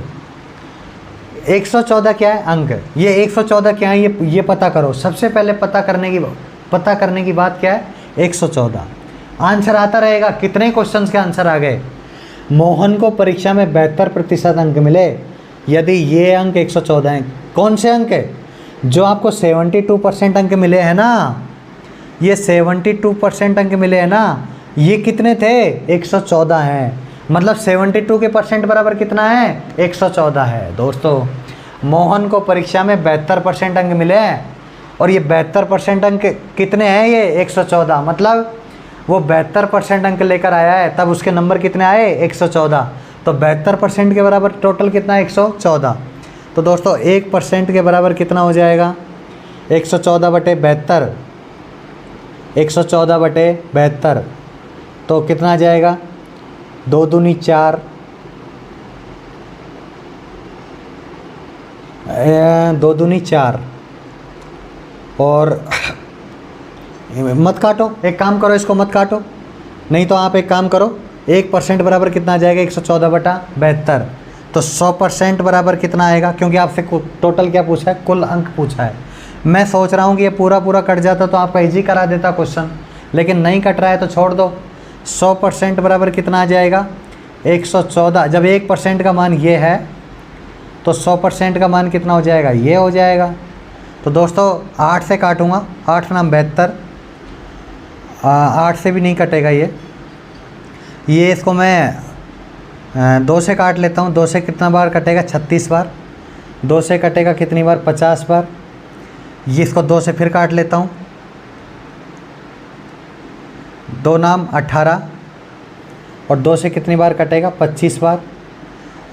114 क्या है? अंक। ये 114 क्या है ये पता करो। सबसे पहले पता करने की बात क्या है? 114। आंसर आता रहेगा। कितने क्वेश्चंस के आंसर आ गए? मोहन को परीक्षा में 72% अंक मिले यदि ये अंक 114 हैं। कौन से अंक है? जो आपको 72% अंक मिले हैं ना, ये 72% अंक मिले हैं ना, ये कितने थे? 114 हैं। मतलब 72 के परसेंट बराबर कितना है? 114 है। दोस्तों मोहन को परीक्षा में 72% अंक मिले हैं और ये 72% अंक कितने हैं? ये 114। मतलब वो 72% अंक लेकर आया है, तब उसके नंबर कितने आए? 114। तो 72% के बराबर टोटल कितना? 114। तो दोस्तों 1% के बराबर कितना हो जाएगा? 114/72। 114/72 तो कितना आ जाएगा? 2 दूनी 4, 2 दूनी 4 और मत काटो। एक काम करो, इसको मत काटो, नहीं तो आप एक काम करो, 1% बराबर कितना आ जाएगा? 114/72। तो 100% बराबर कितना आएगा? क्योंकि आपसे टोटल क्या पूछा है? कुल अंक पूछा है। मैं सोच रहा हूँ कि ये पूरा कट जाता तो आपका इजी करा देता क्वेश्चन, लेकिन नहीं कट रहा है तो छोड़ दो। 100% बराबर कितना आ जाएगा? 114। जब 1% का मान ये है तो 100% का मान कितना हो जाएगा? ये हो जाएगा। तो दोस्तों 8 से काटूँगा, 8 नाम 72, 8 से भी नहीं कटेगा ये इसको मैं 2 से काट लेता हूँ। 2 से कितना बार कटेगा? 36 बार। 2 से कटेगा कितनी बार? 50 बार। ये इसको 2 से फिर काट लेता हूँ, 2 नाम 18 और 2 से कितनी बार कटेगा? 25 बार।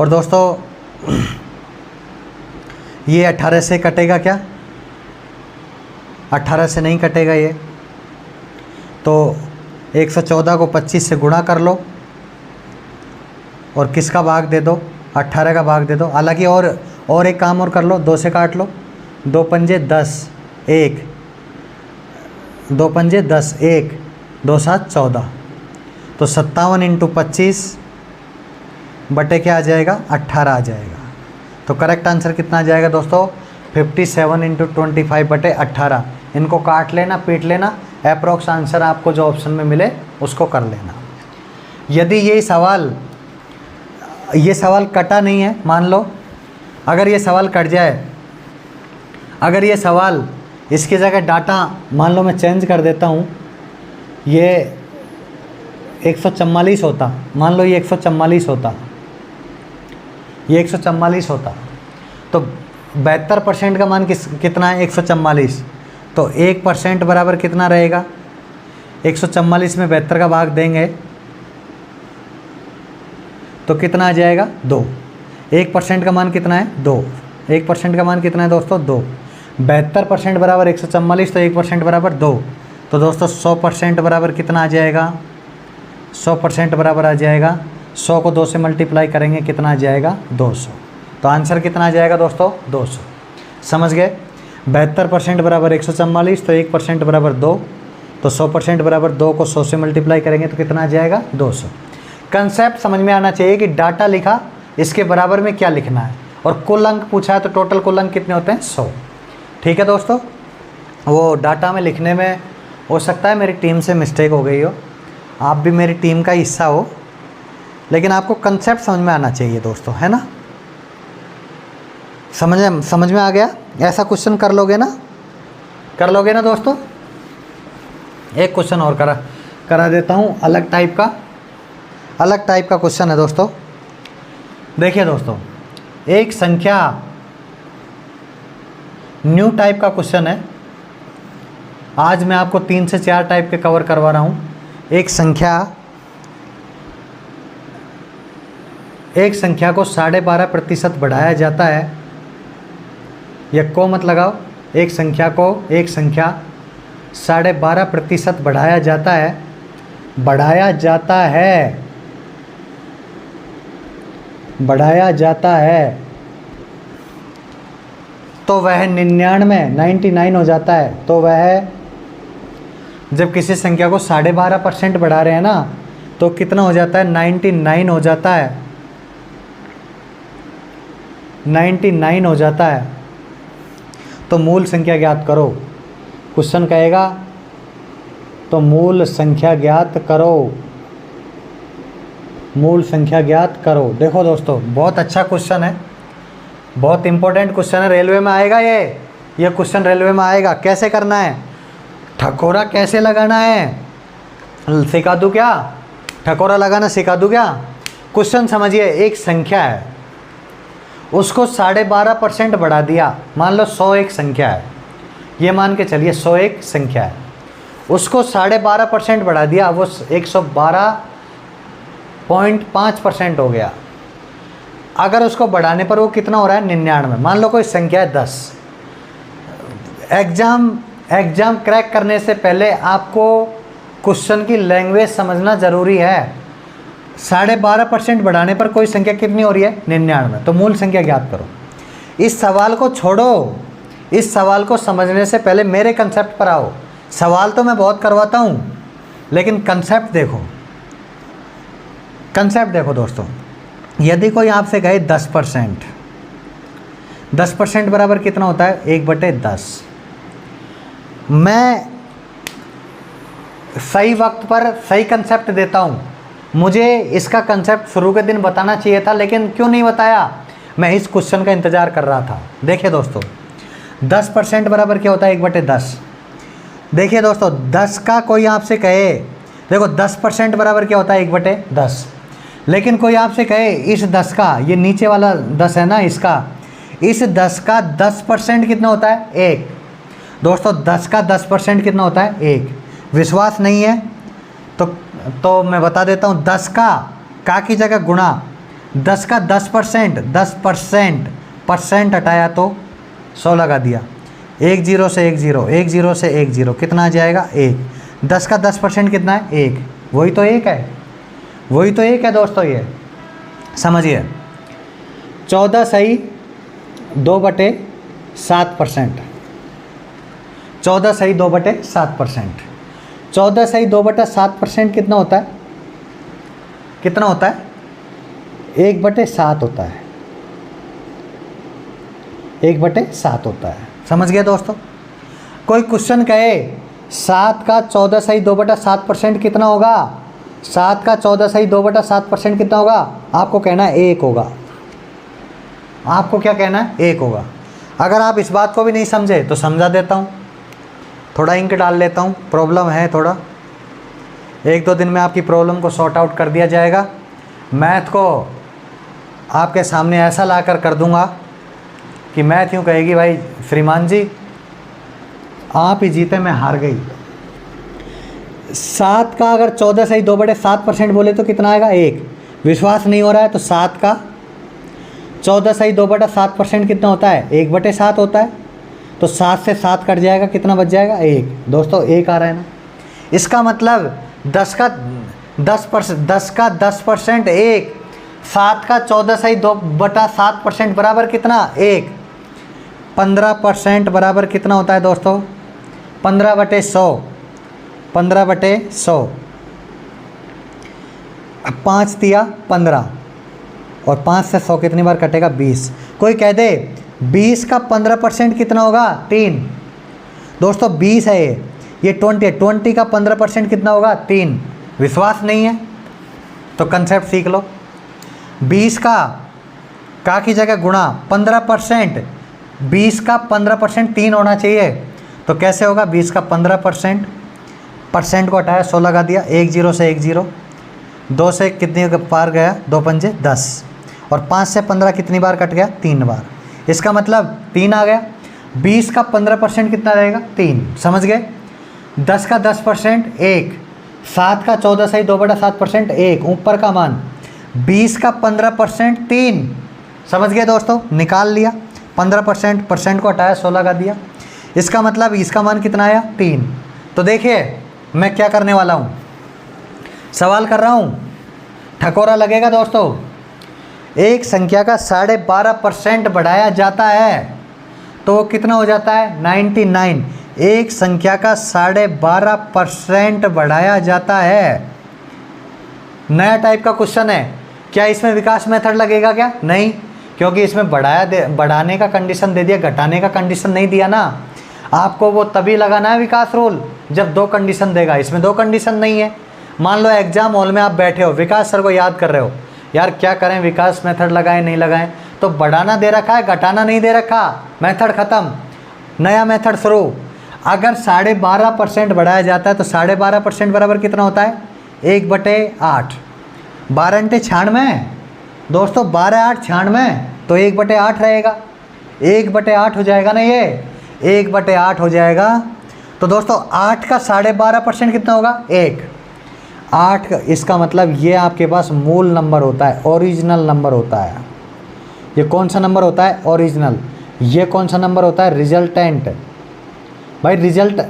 और दोस्तों ये 18 से कटेगा क्या? 18 से नहीं कटेगा ये। तो 114 को 25 से गुणा कर लो और किसका भाग दे दो? 18 का भाग दे दो। हालांकि और एक काम और कर लो, 2 से काट लो, 2 पंजे 10, 1, 2 पंजे 10, 1, 2 7 14। तो 57 × 25 बटे क्या आ जाएगा? 18 आ जाएगा। तो करेक्ट आंसर कितना आ जाएगा दोस्तों? 57 × 25/18। इनको काट लेना, पीट लेना, अप्रोक्स आंसर आपको जो ऑप्शन में मिले उसको कर लेना। यदि ये सवाल कटा नहीं है, मान लो अगर ये सवाल कट जाए, अगर ये सवाल इसकी जगह डाटा मान लो मैं चेंज कर देता हूँ, ये 144 होता, मान लो ये 144 होता, ये 144 होता, तो 72% का मान कितना है? 144। तो 1% बराबर कितना रहेगा? 144 में 72 का भाग देंगे तो कितना आ जाएगा? 2। 1% का मान कितना है? 2। 1% का मान कितना है दोस्तों? 2। 72% बराबर 144, तो 1% बराबर 2। तो दोस्तों 100% बराबर कितना आ जाएगा? 100% बराबर आ जाएगा, 100 को 2 से मल्टीप्लाई करेंगे कितना आ जाएगा? 200। तो आंसर कितना आ जाएगा दोस्तों? 200। समझ गए? 72% बराबर 144, तो 1% बराबर 2, तो 100% बराबर 2 को 100 से मल्टीप्लाई करेंगे तो कितना आ जाएगा? 200। कंसेप्ट समझ में आना चाहिए कि डाटा लिखा, इसके बराबर में क्या लिखना है, और कुल अंक पूछा है तो टोटल कुल अंक कितने होते हैं? 100। ठीक है दोस्तों, वो डाटा में लिखने में हो सकता है मेरी टीम से मिस्टेक हो गई हो, आप भी मेरी टीम का हिस्सा हो, लेकिन आपको कंसेप्ट समझ में आना चाहिए दोस्तों, है ना? समझ में आ गया? ऐसा क्वेश्चन कर लोगे ना? कर लोगे ना दोस्तों? एक क्वेश्चन और करा देता हूँ, अलग टाइप का क्वेश्चन है दोस्तों। देखिए दोस्तों, एक संख्या, न्यू टाइप का क्वेश्चन है। आज मैं आपको 3 से 4 टाइप के कवर करवा रहा हूँ। एक संख्या को 12.5% बढ़ाया जाता है, या को मत लगाओ, एक संख्या 12.5% बढ़ाया जाता है तो वह 99 हो जाता है, तो वह जब किसी संख्या को 12.5% बढ़ा रहे हैं ना, तो कितना हो जाता है, 99 हो जाता है, 99 हो जाता है। तो मूल संख्या ज्ञात करो, क्वेश्चन कहेगा तो मूल संख्या ज्ञात करो, मूल संख्या ज्ञात करो। देखो दोस्तों, बहुत अच्छा क्वेश्चन है, बहुत इंपॉर्टेंट क्वेश्चन है, रेलवे में आएगा ये क्वेश्चन रेलवे में आएगा। कैसे करना है, ठकोरा कैसे लगाना है सिखा दूँ क्या, ठकोरा लगाना सिखा दूँ क्या। क्वेश्चन समझिए, एक संख्या है, उसको 12.5% बढ़ा दिया, मान लो 100 एक संख्या है, ये मान के चलिए 100 एक संख्या है, उसको 12.5% बढ़ा दिया, वो 112.5% हो गया। अगर उसको बढ़ाने पर वो कितना हो रहा है, 99। मान लो कोई संख्या है 10। एग्ज़ाम क्रैक करने से पहले आपको क्वेश्चन की लैंग्वेज समझना ज़रूरी है। 12.5% बढ़ाने पर कोई संख्या कितनी हो रही है, 99। तो मूल संख्या ज्ञात करो। इस सवाल को छोड़ो, इस सवाल को समझने से पहले मेरे कंसेप्ट पर आओ। सवाल तो मैं बहुत करवाता हूँ, लेकिन कंसेप्ट देखो, कंसेप्ट देखो दोस्तों। यदि कोई आपसे कहे 10%, 10% बराबर कितना होता है, 1/10। मैं सही वक्त पर सही कंसेप्ट देता हूँ। मुझे इसका कंसेप्ट शुरू के दिन बताना चाहिए था, लेकिन क्यों नहीं बताया, मैं इस क्वेश्चन का इंतज़ार कर रहा था। देखिए दोस्तों, 10% बराबर क्या होता है, 1/10। देखिए दोस्तों, 10 का कोई आपसे कहे, देखो 10% बराबर क्या होता है, 1/10। लेकिन कोई आपसे कहे इस 10 का, ये नीचे वाला 10 है ना, इसका, इस 10 का 10% कितना होता है, 1। दोस्तों 10 का 10% कितना होता है, 1। विश्वास नहीं है तो मैं बता देता हूँ, 10 का की जगह गुणा, 10 का 10%, 10% परसेंट हटाया तो 100 लगा दिया, 1 0 से 1 0, 1 0 से 1 0, कितना आ जाएगा, 1। 10 का 10% कितना है, 1। वही तो 1 है, वही तो 1 है दोस्तों। ये समझिए, 14 सही 2/7%, 14 सही 2/7%, 14 सही 2/7% कितना होता है, कितना होता है, 1/7 होता है, 1/7 होता है। समझ गए दोस्तों। कोई क्वेश्चन कहे 7 का 14 सही 2/7% कितना होगा, 7 का 14 सही 2/7% कितना होगा, आपको कहना है 1 होगा। आपको क्या कहना है, 1 होगा। अगर आप इस बात को भी नहीं समझे तो समझा देता हूँ, थोड़ा इंक डाल लेता हूँ, प्रॉब्लम है थोड़ा, 1-2 दिन में आपकी प्रॉब्लम को सॉर्ट आउट कर दिया जाएगा। मैथ को आपके सामने ऐसा लाकर कर दूंगा कि मैथ यूँ कहेगी, भाई श्रीमान जी आप ही जीते, मैं हार गई। 7 का अगर 14 सही 2/7% बोले तो कितना आएगा, 1। विश्वास नहीं हो रहा है तो 7 का 14 सही 2/7% कितना होता है, 1/7 होता है। तो 7 से 7 कट जाएगा, कितना बच जाएगा, 1। दोस्तों 1 आ रहा है ना। इसका मतलब 10 का 10% 1, 7 का 14 सही 2/7% बराबर कितना, 1। 15% बराबर कितना होता है दोस्तों, 15/100, 15/100। 5 दिया 15, और 5 से 100 कितनी बार कटेगा, 20। कोई कह दे 20 का 15% कितना होगा, 3। दोस्तों 20 है ये 20 है, 20 का 15% कितना होगा, 3। विश्वास नहीं है तो कंसेप्ट सीख लो। 20 का की जगह गुणा 15%, 20 का 15% 3 होना चाहिए। तो कैसे होगा, 20 का 15%, परसेंट को हटाया 100 लगा दिया, 1 0 से 1 0, 2 से कितनी बार गया, 2 पंजे 10, और 5 से 15 कितनी बार कट गया, 3 बार। इसका मतलब 3 आ गया। 20 का 15% कितना रहेगा, 3। समझ गए। 10 का 10% 1, 7 का 14 सही 2/7% 1, ऊपर का मान। 20 का 15% 3। समझ गए दोस्तों, निकाल लिया 15%, परसेंट को हटाया 100 लगा दिया। इसका मतलब इसका मान कितना आया, 3। तो देखिए मैं क्या करने वाला हूँ, सवाल कर रहा हूँ, ठकोरा लगेगा दोस्तों। एक संख्या का 12.5% बढ़ाया जाता है तो वो कितना हो जाता है, 99। एक संख्या का 12.5% बढ़ाया जाता है। नया टाइप का क्वेश्चन है। क्या इसमें विकास मेथड लगेगा क्या? नहीं, क्योंकि इसमें बढ़ाने का कंडीशन दे दिया, घटाने का कंडीशन नहीं दिया ना। आपको वो तभी लगाना है विकास रूल जब दो कंडीशन देगा। इसमें दो कंडीशन नहीं है। मान लो एग्जाम हॉल में आप बैठे हो, विकास सर को याद कर रहे हो, यार क्या करें, विकास मेथड लगाएं नहीं लगाएं, तो बढ़ाना दे रखा है, घटाना नहीं दे रखा, मेथड ख़त्म, नया मेथड शुरू। अगर 12.5% बढ़ाया जाता है तो 12.5% बराबर कितना होता है? 1/8। 12 × 96 दोस्तों, 12 × 8 96, तो 1/8 रहेगा। 1/8 हो जाएगा ना, ये 1/8 हो जाएगा। तो दोस्तों 8 का 12.5% कितना होगा? 1। 8 का, इसका मतलब ये आपके पास मूल नंबर होता है, ओरिजिनल नंबर होता है। ये कौन सा नंबर होता है? ओरिजिनल। ये कौन सा नंबर होता है? रिजल्टेंट। भाई रिजल्ट,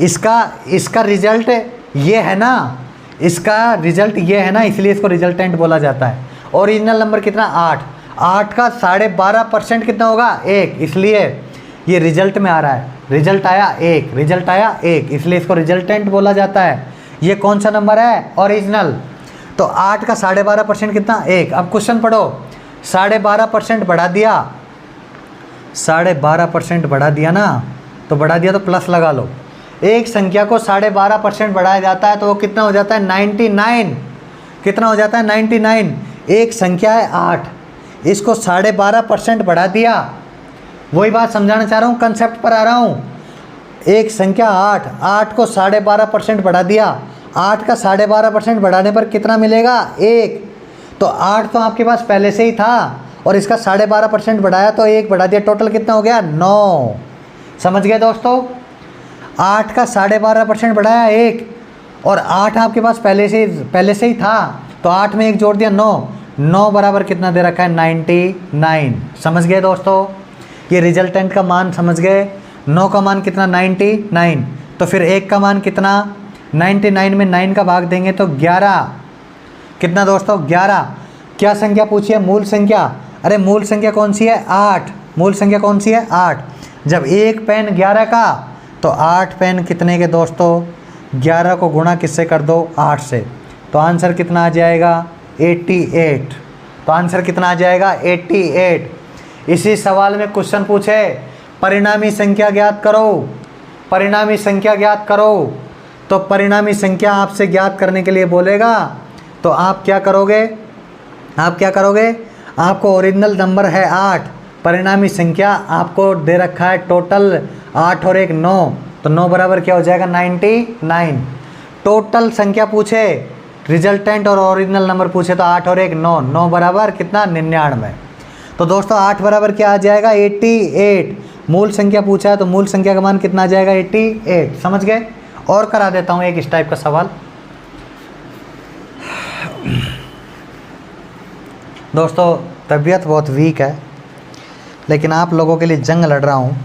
इसका रिजल्ट ये है ना, इसका रिजल्ट ये है ना, इसलिए इसको रिजल्टेंट बोला जाता है। ओरिजिनल नंबर कितना? 8। 8 का 12.5% कितना होगा? 1, इसलिए ये रिजल्ट में आ रहा है। रिजल्ट आया 1, रिजल्ट आया 1, इसलिए इसको रिजल्टेंट बोला जाता है। ये कौन सा नंबर है? ओरिजिनल। तो 8 का 12.5% कितना? 1। अब क्वेश्चन पढ़ो, 12.5% बढ़ा दिया, 12.5% बढ़ा दिया ना, तो बढ़ा दिया तो प्लस लगा लो। एक संख्या को 12.5% बढ़ाया जाता है तो वो कितना हो जाता है? 99। कितना हो जाता है? 99। एक संख्या है 8, इसको 12.5% बढ़ा दिया। वही बात समझाना चाह रहा हूँ, कंसेप्ट पर आ रहा हूँ। एक संख्या 8 को 12.5% बढ़ा दिया। 8 का 12.5% बढ़ाने पर कितना मिलेगा? 1। तो 8 तो आपके पास पहले से ही था और इसका 12.5% बढ़ाया तो 1 बढ़ा दिया, टोटल कितना हो गया? 9। समझ गए दोस्तों? 8 का 12.5% बढ़ाया 1, और 8 आपके पास पहले से ही था, तो 8 में 1 जोड़ दिया, 9। 9 बराबर कितना दे रखा है? 99। समझ गए दोस्तों? ये रिजल्टेंट का मान समझ गए? 9 का मान कितना? 99। तो फिर 1 का मान कितना? 99 में 9 का भाग देंगे तो 11। कितना दोस्तों? 11। क्या संख्या पूछी है? मूल संख्या। अरे मूल संख्या कौन सी है? 8। मूल संख्या कौन सी है? 8। जब एक पेन 11 का, तो 8 पेन कितने के दोस्तों? 11 को गुणा किससे कर दो? 8 से। तो आंसर कितना आ जाएगा? 88। तो आंसर कितना आ जाएगा? 88। इसी सवाल में क्वेश्चन पूछे, परिणामी संख्या ज्ञात करो, परिणामी संख्या ज्ञात करो। तो परिणामी संख्या आपसे ज्ञात करने के लिए बोलेगा, तो आप क्या करोगे? आपको ओरिजिनल नंबर है 8, परिणामी संख्या आपको दे रखा है टोटल 8 और 1 9, तो 9 बराबर क्या हो जाएगा? 99। टोटल संख्या पूछे, रिजल्टेंट और ओरिजिनल नंबर पूछे, तो 8 और 1 9, 9 बराबर कितना? 99। तो दोस्तों 8 बराबर क्या आ जाएगा? 88। मूल संख्या पूछा है तो मूल संख्या का मान कितना आ जाएगा? 88। समझ गए? और करा देता हूँ एक इस टाइप का सवाल। दोस्तों तबीयत बहुत वीक है, लेकिन आप लोगों के लिए जंग लड़ रहा हूँ।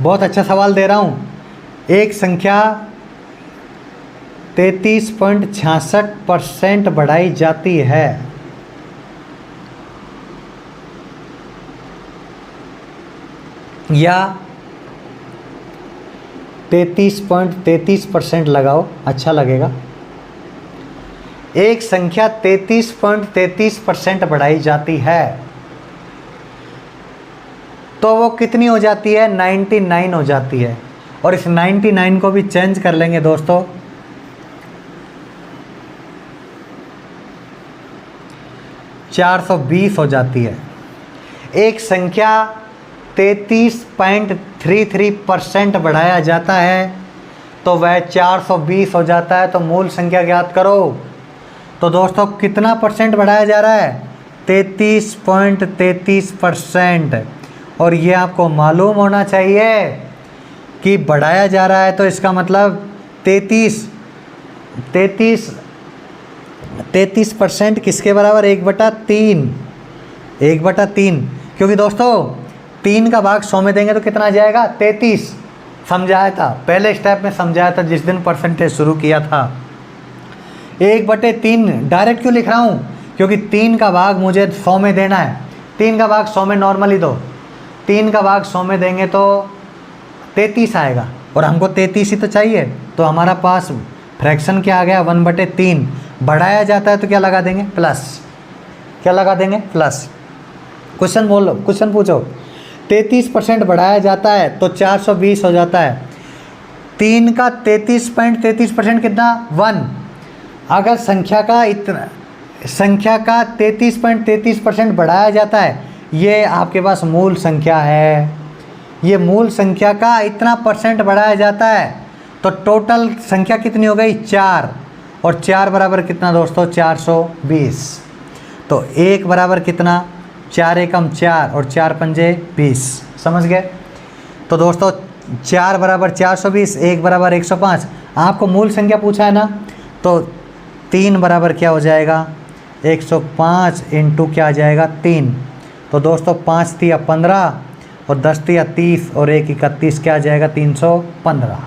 बहुत अच्छा सवाल दे रहा हूँ। एक संख्या 33.66% बढ़ाई जाती है, या 33.33% लगाओ, अच्छा लगेगा। एक संख्या 33.33% बढ़ाई जाती है तो वो कितनी हो जाती है? 99 हो जाती है। और इस 99 को भी चेंज कर लेंगे दोस्तों, 420 हो जाती है। एक संख्या 33.33% बढ़ाया जाता है तो वह 420 हो जाता है। तो मूल संख्या ज्ञात करो। तो दोस्तों कितना परसेंट बढ़ाया जा रहा है? 33.33%। और ये आपको मालूम होना चाहिए कि बढ़ाया जा रहा है, तो इसका मतलब 33% किसके बराबर? 1/3। 1/3, क्योंकि दोस्तों 3 का भाग 100 में देंगे तो कितना आ जाएगा? 33। समझाया था पहले स्टेप में, समझाया था जिस दिन परसेंटेज शुरू किया था। 1/3 डायरेक्ट क्यों लिख रहा हूँ? क्योंकि 3 का भाग मुझे 100 में देना है। 3 का भाग 100 में नॉर्मली दो, 3 का भाग 100 में देंगे तो 33 आएगा, और हमको 33 ही तो चाहिए। तो हमारा पास फ्रैक्शन क्या आ गया, 1/3। बढ़ाया जाता है तो क्या लगा देंगे, प्लस। क्या लगा देंगे, प्लस। क्वेश्चन बोलो, क्वेश्चन पूछो। 33% बढ़ाया जाता है तो 420 हो जाता है। 3 का 33.33% कितना, 1। अगर संख्या का 33.33% बढ़ाया जाता है, ये आपके पास मूल संख्या है, ये मूल संख्या का इतना परसेंट बढ़ाया जाता है, तो टोटल संख्या कितनी हो गई, 4। और 4 बराबर कितना दोस्तों, 420। तो 1 बराबर कितना, 4 एकम 4 और 4 पंजे 20। समझ गए। तो दोस्तों 4 बराबर 420, 1 बराबर 105। आपको मूल संख्या पूछा है ना, तो 3 बराबर क्या हो जाएगा, 105 इंटू क्या आ जाएगा, 3। तो दोस्तों 5 तिया 15 और 10 तिया 30 और 1 31 क्या आ जाएगा, 315।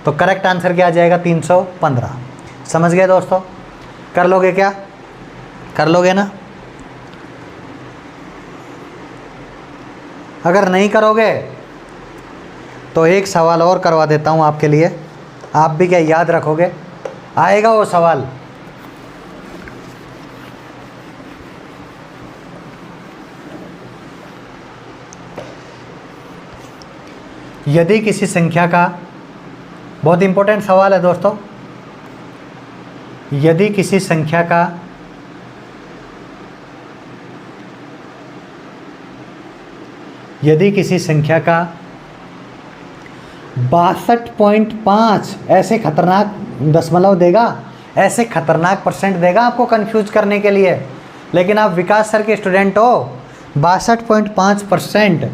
तो करेक्ट आंसर क्या आ जाएगा, 315। समझ गए दोस्तों। कर लोगे क्या, कर लोगे ना। अगर नहीं करोगे तो एक सवाल और करवा देता हूँ आपके लिए, आप भी क्या याद रखोगे, आएगा वो सवाल। यदि किसी संख्या का, बहुत इंपॉर्टेंट सवाल है दोस्तों, यदि किसी संख्या का यदि किसी संख्या का 62.5 ऐसे खतरनाक दशमलव देगा, ऐसे खतरनाक परसेंट देगा आपको कंफ्यूज करने के लिए, लेकिन आप विकास सर के स्टूडेंट हो। 62.5%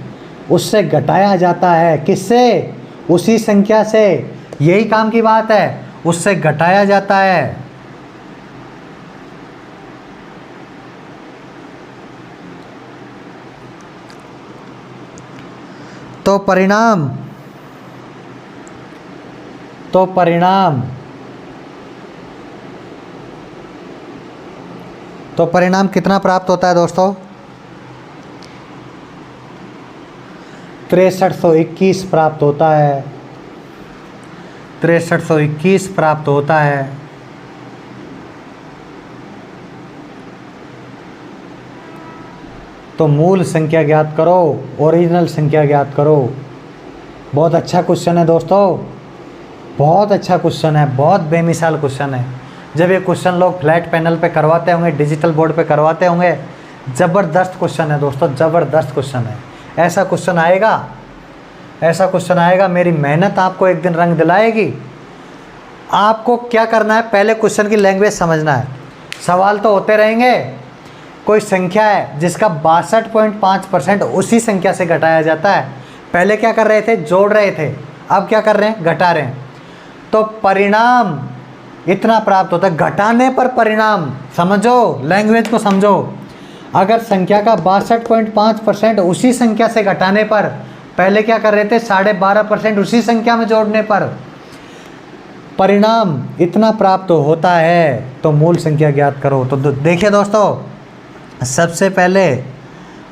उससे घटाया जाता है, किससे, उसी संख्या से, यही काम की बात है, उससे घटाया जाता है। तो परिणाम कितना प्राप्त होता है दोस्तों, 6321 प्राप्त होता है। 6321 प्राप्त होता है। तो मूल संख्या ज्ञात करो, ओरिजिनल संख्या ज्ञात करो। बहुत अच्छा क्वेश्चन है दोस्तों, बहुत अच्छा क्वेश्चन है, बहुत बेमिसाल क्वेश्चन है। जब ये क्वेश्चन लोग फ्लैट पैनल पे करवाते होंगे, डिजिटल बोर्ड पे करवाते होंगे, ज़बरदस्त क्वेश्चन है दोस्तों, ज़बरदस्त क्वेश्चन है। ऐसा क्वेश्चन आएगा, ऐसा क्वेश्चन आएगा, मेरी मेहनत आपको एक दिन रंग दिलाएगी। आपको क्या करना है, पहले क्वेश्चन की लैंग्वेज समझना है। सवाल तो होते रहेंगे, कोई संख्या है जिसका 62.5% उसी संख्या से घटाया जाता है। पहले क्या कर रहे थे, जोड़ रहे थे, अब क्या कर रहे हैं, घटा रहे हैं। तो परिणाम इतना प्राप्त होता है, घटाने पर परिणाम। समझो, लैंग्वेज को समझो। अगर संख्या का 62.5% उसी संख्या से घटाने पर, पहले क्या कर रहे थे, 12.5% उसी संख्या में जोड़ने पर परिणाम इतना प्राप्त होता है। तो मूल संख्या ज्ञात करो। तो देखिए दोस्तों, सबसे पहले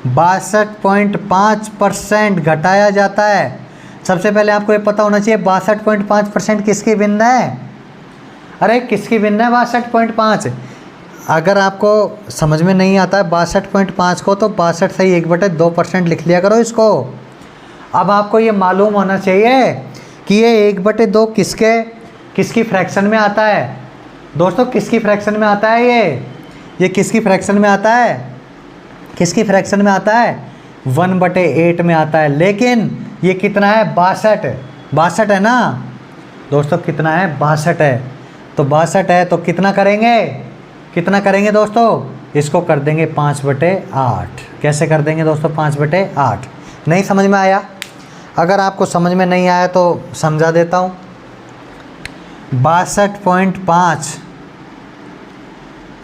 62.5% घटाया जाता है। सबसे पहले आपको ये पता होना चाहिए 62.5% किसकी भिन्न है। अरे किसकी भिन्न है 62.5। अगर आपको समझ में नहीं आता है 62.5 को, तो 62 से ही 1/2% लिख लिया करो इसको। अब आपको ये मालूम होना चाहिए कि ये 1/2 किसकी फ्रैक्शन में आता है। दोस्तों किसकी फ्रैक्शन में आता है, ये किसकी फ्रैक्शन में आता है, किसकी फ्रैक्शन में आता है, 1/8 में आता है। लेकिन ये कितना है, 62 है ना दोस्तों, कितना है, 62 है। तो 62 है तो कितना करेंगे दोस्तों, इसको कर देंगे 5/8। कैसे कर देंगे दोस्तों, 5/8। नहीं समझ में आया? अगर आपको समझ में नहीं आया तो समझा देता हूँ। 62.5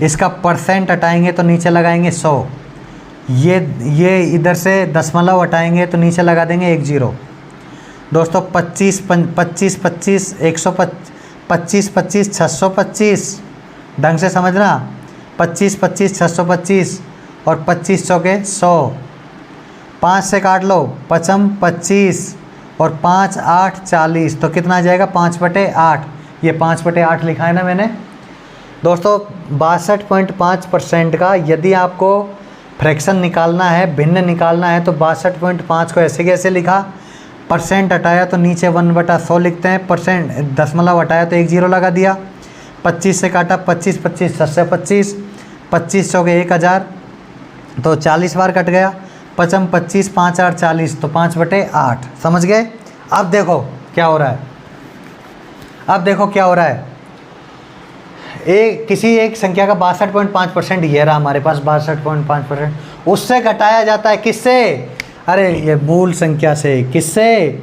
इसका परसेंट हटाएंगे तो नीचे लगाएंगे 100। ये इधर से दशमलव हटाएंगे तो नीचे लगा देंगे 1 0। दोस्तों 25 25 125 25 625, ढंग से समझना, 25 25 625 और 25 चौके 100। 5 से काट लो, 5 25 और 5 8 40, तो कितना आ जाएगा 5/8। ये 5/8 लिखा है ना मैंने दोस्तों। 62.5% का यदि आपको फ्रैक्शन निकालना है, भिन्न निकालना है, तो 62.5 को ऐसे कैसे लिखा, परसेंट हटाया तो नीचे 1/100 लिखते हैं, परसेंट दशमलव हटाया तो 1 0 लगा दिया। 25 से काटा, 25 25 7 से 25, 25 चौके 1000, तो 40 बार कट गया। 5 25 5 8 40, तो 5/8। समझ गए। अब देखो क्या हो रहा है, अब देखो क्या हो रहा है। किसी एक संख्या का 62.5% ये रहा हमारे पास 62.5%, उससे घटाया जाता है किससे, अरे ये मूल संख्या से। किससे,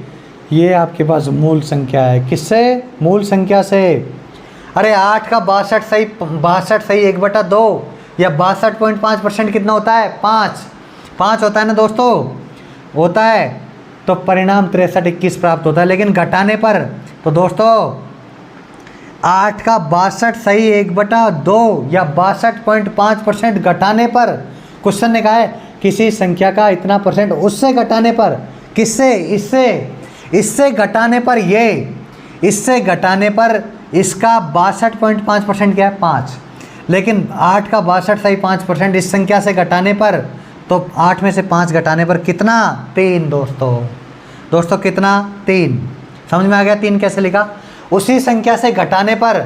ये आपके पास मूल संख्या है, किससे, मूल संख्या से। अरे 8 का 62 सही 1/2 या 62.5% कितना होता है, 5 होता है ना दोस्तों, होता है। तो परिणाम 63 21 प्राप्त होता है। लेकिन घटाने पर तो दोस्तों 8 का 62 सही 1/2 या 62.5% घटाने पर, क्वेश्चन ने कहा है किसी संख्या का इतना परसेंट उससे घटाने पर, किससे, इससे घटाने पर, ये इससे घटाने पर इसका 62.5% क्या है, 5। लेकिन 8 का 62 सही 5% इस संख्या से घटाने पर, तो 8 में से 5 घटाने पर कितना, 3 दोस्तों कितना, 3। समझ में आ गया 3 कैसे लिखा। उसी संख्या से घटाने पर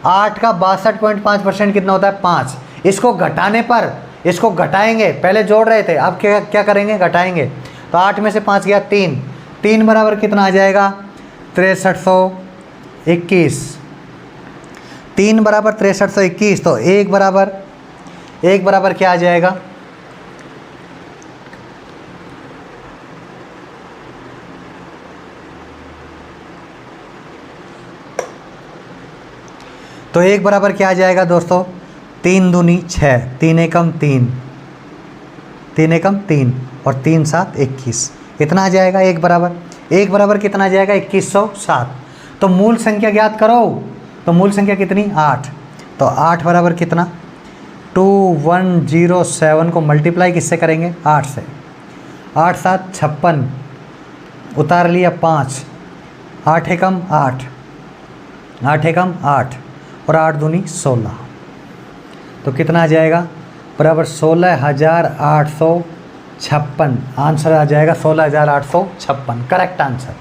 8 का 62.5% कितना होता है, 5। इसको घटाने पर, इसको घटाएंगे, पहले जोड़ रहे थे, अब क्या करेंगे, घटाएंगे। तो 8 में से 5 गया 3 बराबर कितना आ जाएगा, 6321। 3 बराबर 6321, तो 1 बराबर क्या आ जाएगा, तो 1 बराबर क्या आ जाएगा दोस्तों, 3 दूनी 6, 3 एकम 3, 3 एकम 3 और 3 7 21, इतना आ जाएगा 1 बराबर कितना आ जाएगा, 2107। तो मूल संख्या ज्ञात करो, तो मूल संख्या कितनी, 8। तो 8 बराबर कितना, 2107 को मल्टीप्लाई किससे करेंगे, 8 से। 8 7 56, उतार लिया 5, 8 एकम 8, 8 एकम 8 और 8 दूनी 16, तो कितना आ जाएगा, बराबर 16,856। आंसर आ जाएगा 16,856, करेक्ट आंसर।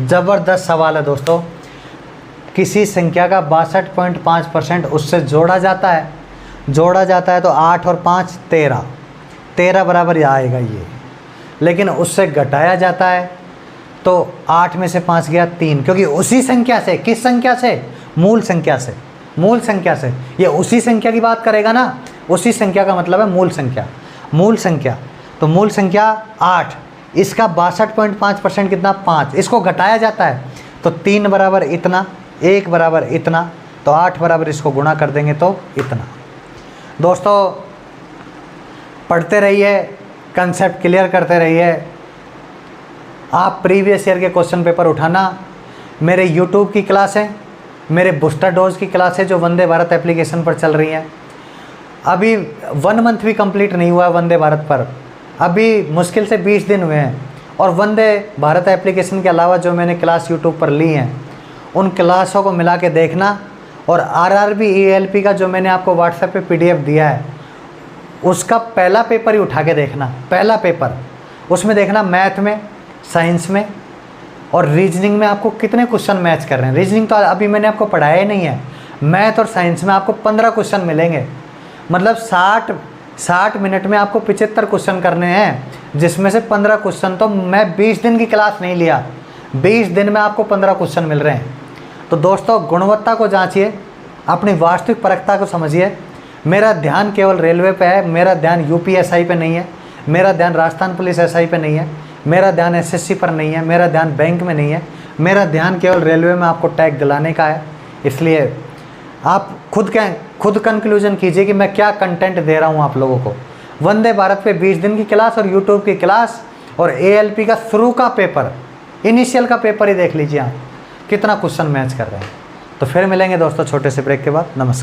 ज़बरदस्त सवाल है दोस्तों। किसी संख्या का 62.5% उससे जोड़ा जाता है तो 8 और 5 13 बराबर ये आएगा ये। लेकिन उससे घटाया जाता है तो 8 में से 5 गया 3, क्योंकि उसी संख्या से, किस संख्या से, मूल संख्या से, ये उसी संख्या की बात करेगा ना, उसी संख्या का मतलब है मूल संख्या। तो मूल संख्या 8, इसका 62.5% कितना, 5, इसको घटाया जाता है तो 3 बराबर इतना, 1 बराबर इतना, तो 8 बराबर इसको गुणा कर देंगे तो इतना। दोस्तों पढ़ते रहिए, कंसेप्ट क्लियर करते रहिए। आप प्रीवियस ईयर के क्वेश्चन पेपर उठाना। मेरे यूट्यूब की क्लास है, मेरे बूस्टर डोज की क्लास है जो वंदे भारत एप्लीकेशन पर चल रही हैं। अभी 1 मंथ भी कंप्लीट नहीं हुआ है वंदे भारत पर, अभी मुश्किल से 20 दिन हुए हैं। और वंदे भारत एप्लीकेशन के अलावा जो मैंने क्लास यूट्यूब पर ली हैं उन क्लासों को मिला के देखना। और आरआरबी ईएलपी का जो मैंने आपको व्हाट्सएप पे पीडीएफ दिया है उसका पहला पेपर ही उठा के देखना, पहला पेपर। उसमें देखना मैथ में, साइंस में और रीजनिंग में आपको कितने क्वेश्चन मैच कर रहे हैं। रीजनिंग तो अभी मैंने आपको पढ़ाया ही नहीं है। मैथ और साइंस में आपको 15 क्वेश्चन मिलेंगे, मतलब 60 मिनट में आपको 75 क्वेश्चन करने हैं, जिसमें से 15 क्वेश्चन तो मैं 20 दिन की क्लास नहीं लिया, 20 दिन में आपको 15 क्वेश्चन मिल रहे हैं। तो दोस्तों गुणवत्ता को जांचिए, अपनी वास्तविक परखता को समझिए। मेरा ध्यान केवल रेलवे पे है, मेरा ध्यान यूपीएसआई पे नहीं है, मेरा ध्यान राजस्थान पुलिस एसआई पे नहीं है, मेरा ध्यान एसएससी पर नहीं है, मेरा ध्यान बैंक में नहीं है, मेरा ध्यान केवल रेलवे में आपको टैग दिलाने का है। इसलिए आप खुद कंक्लूजन कीजिए कि मैं क्या कंटेंट दे रहा हूँ आप लोगों को। वंदे भारत पे 20 दिन की क्लास और यूट्यूब की क्लास और एएलपी का शुरू का पेपर, इनिशियल का पेपर ही देख लीजिए आप कितना क्वेश्चन मैच कर रहे हैं। तो फिर मिलेंगे दोस्तों छोटे से ब्रेक के बाद। नमस्कार।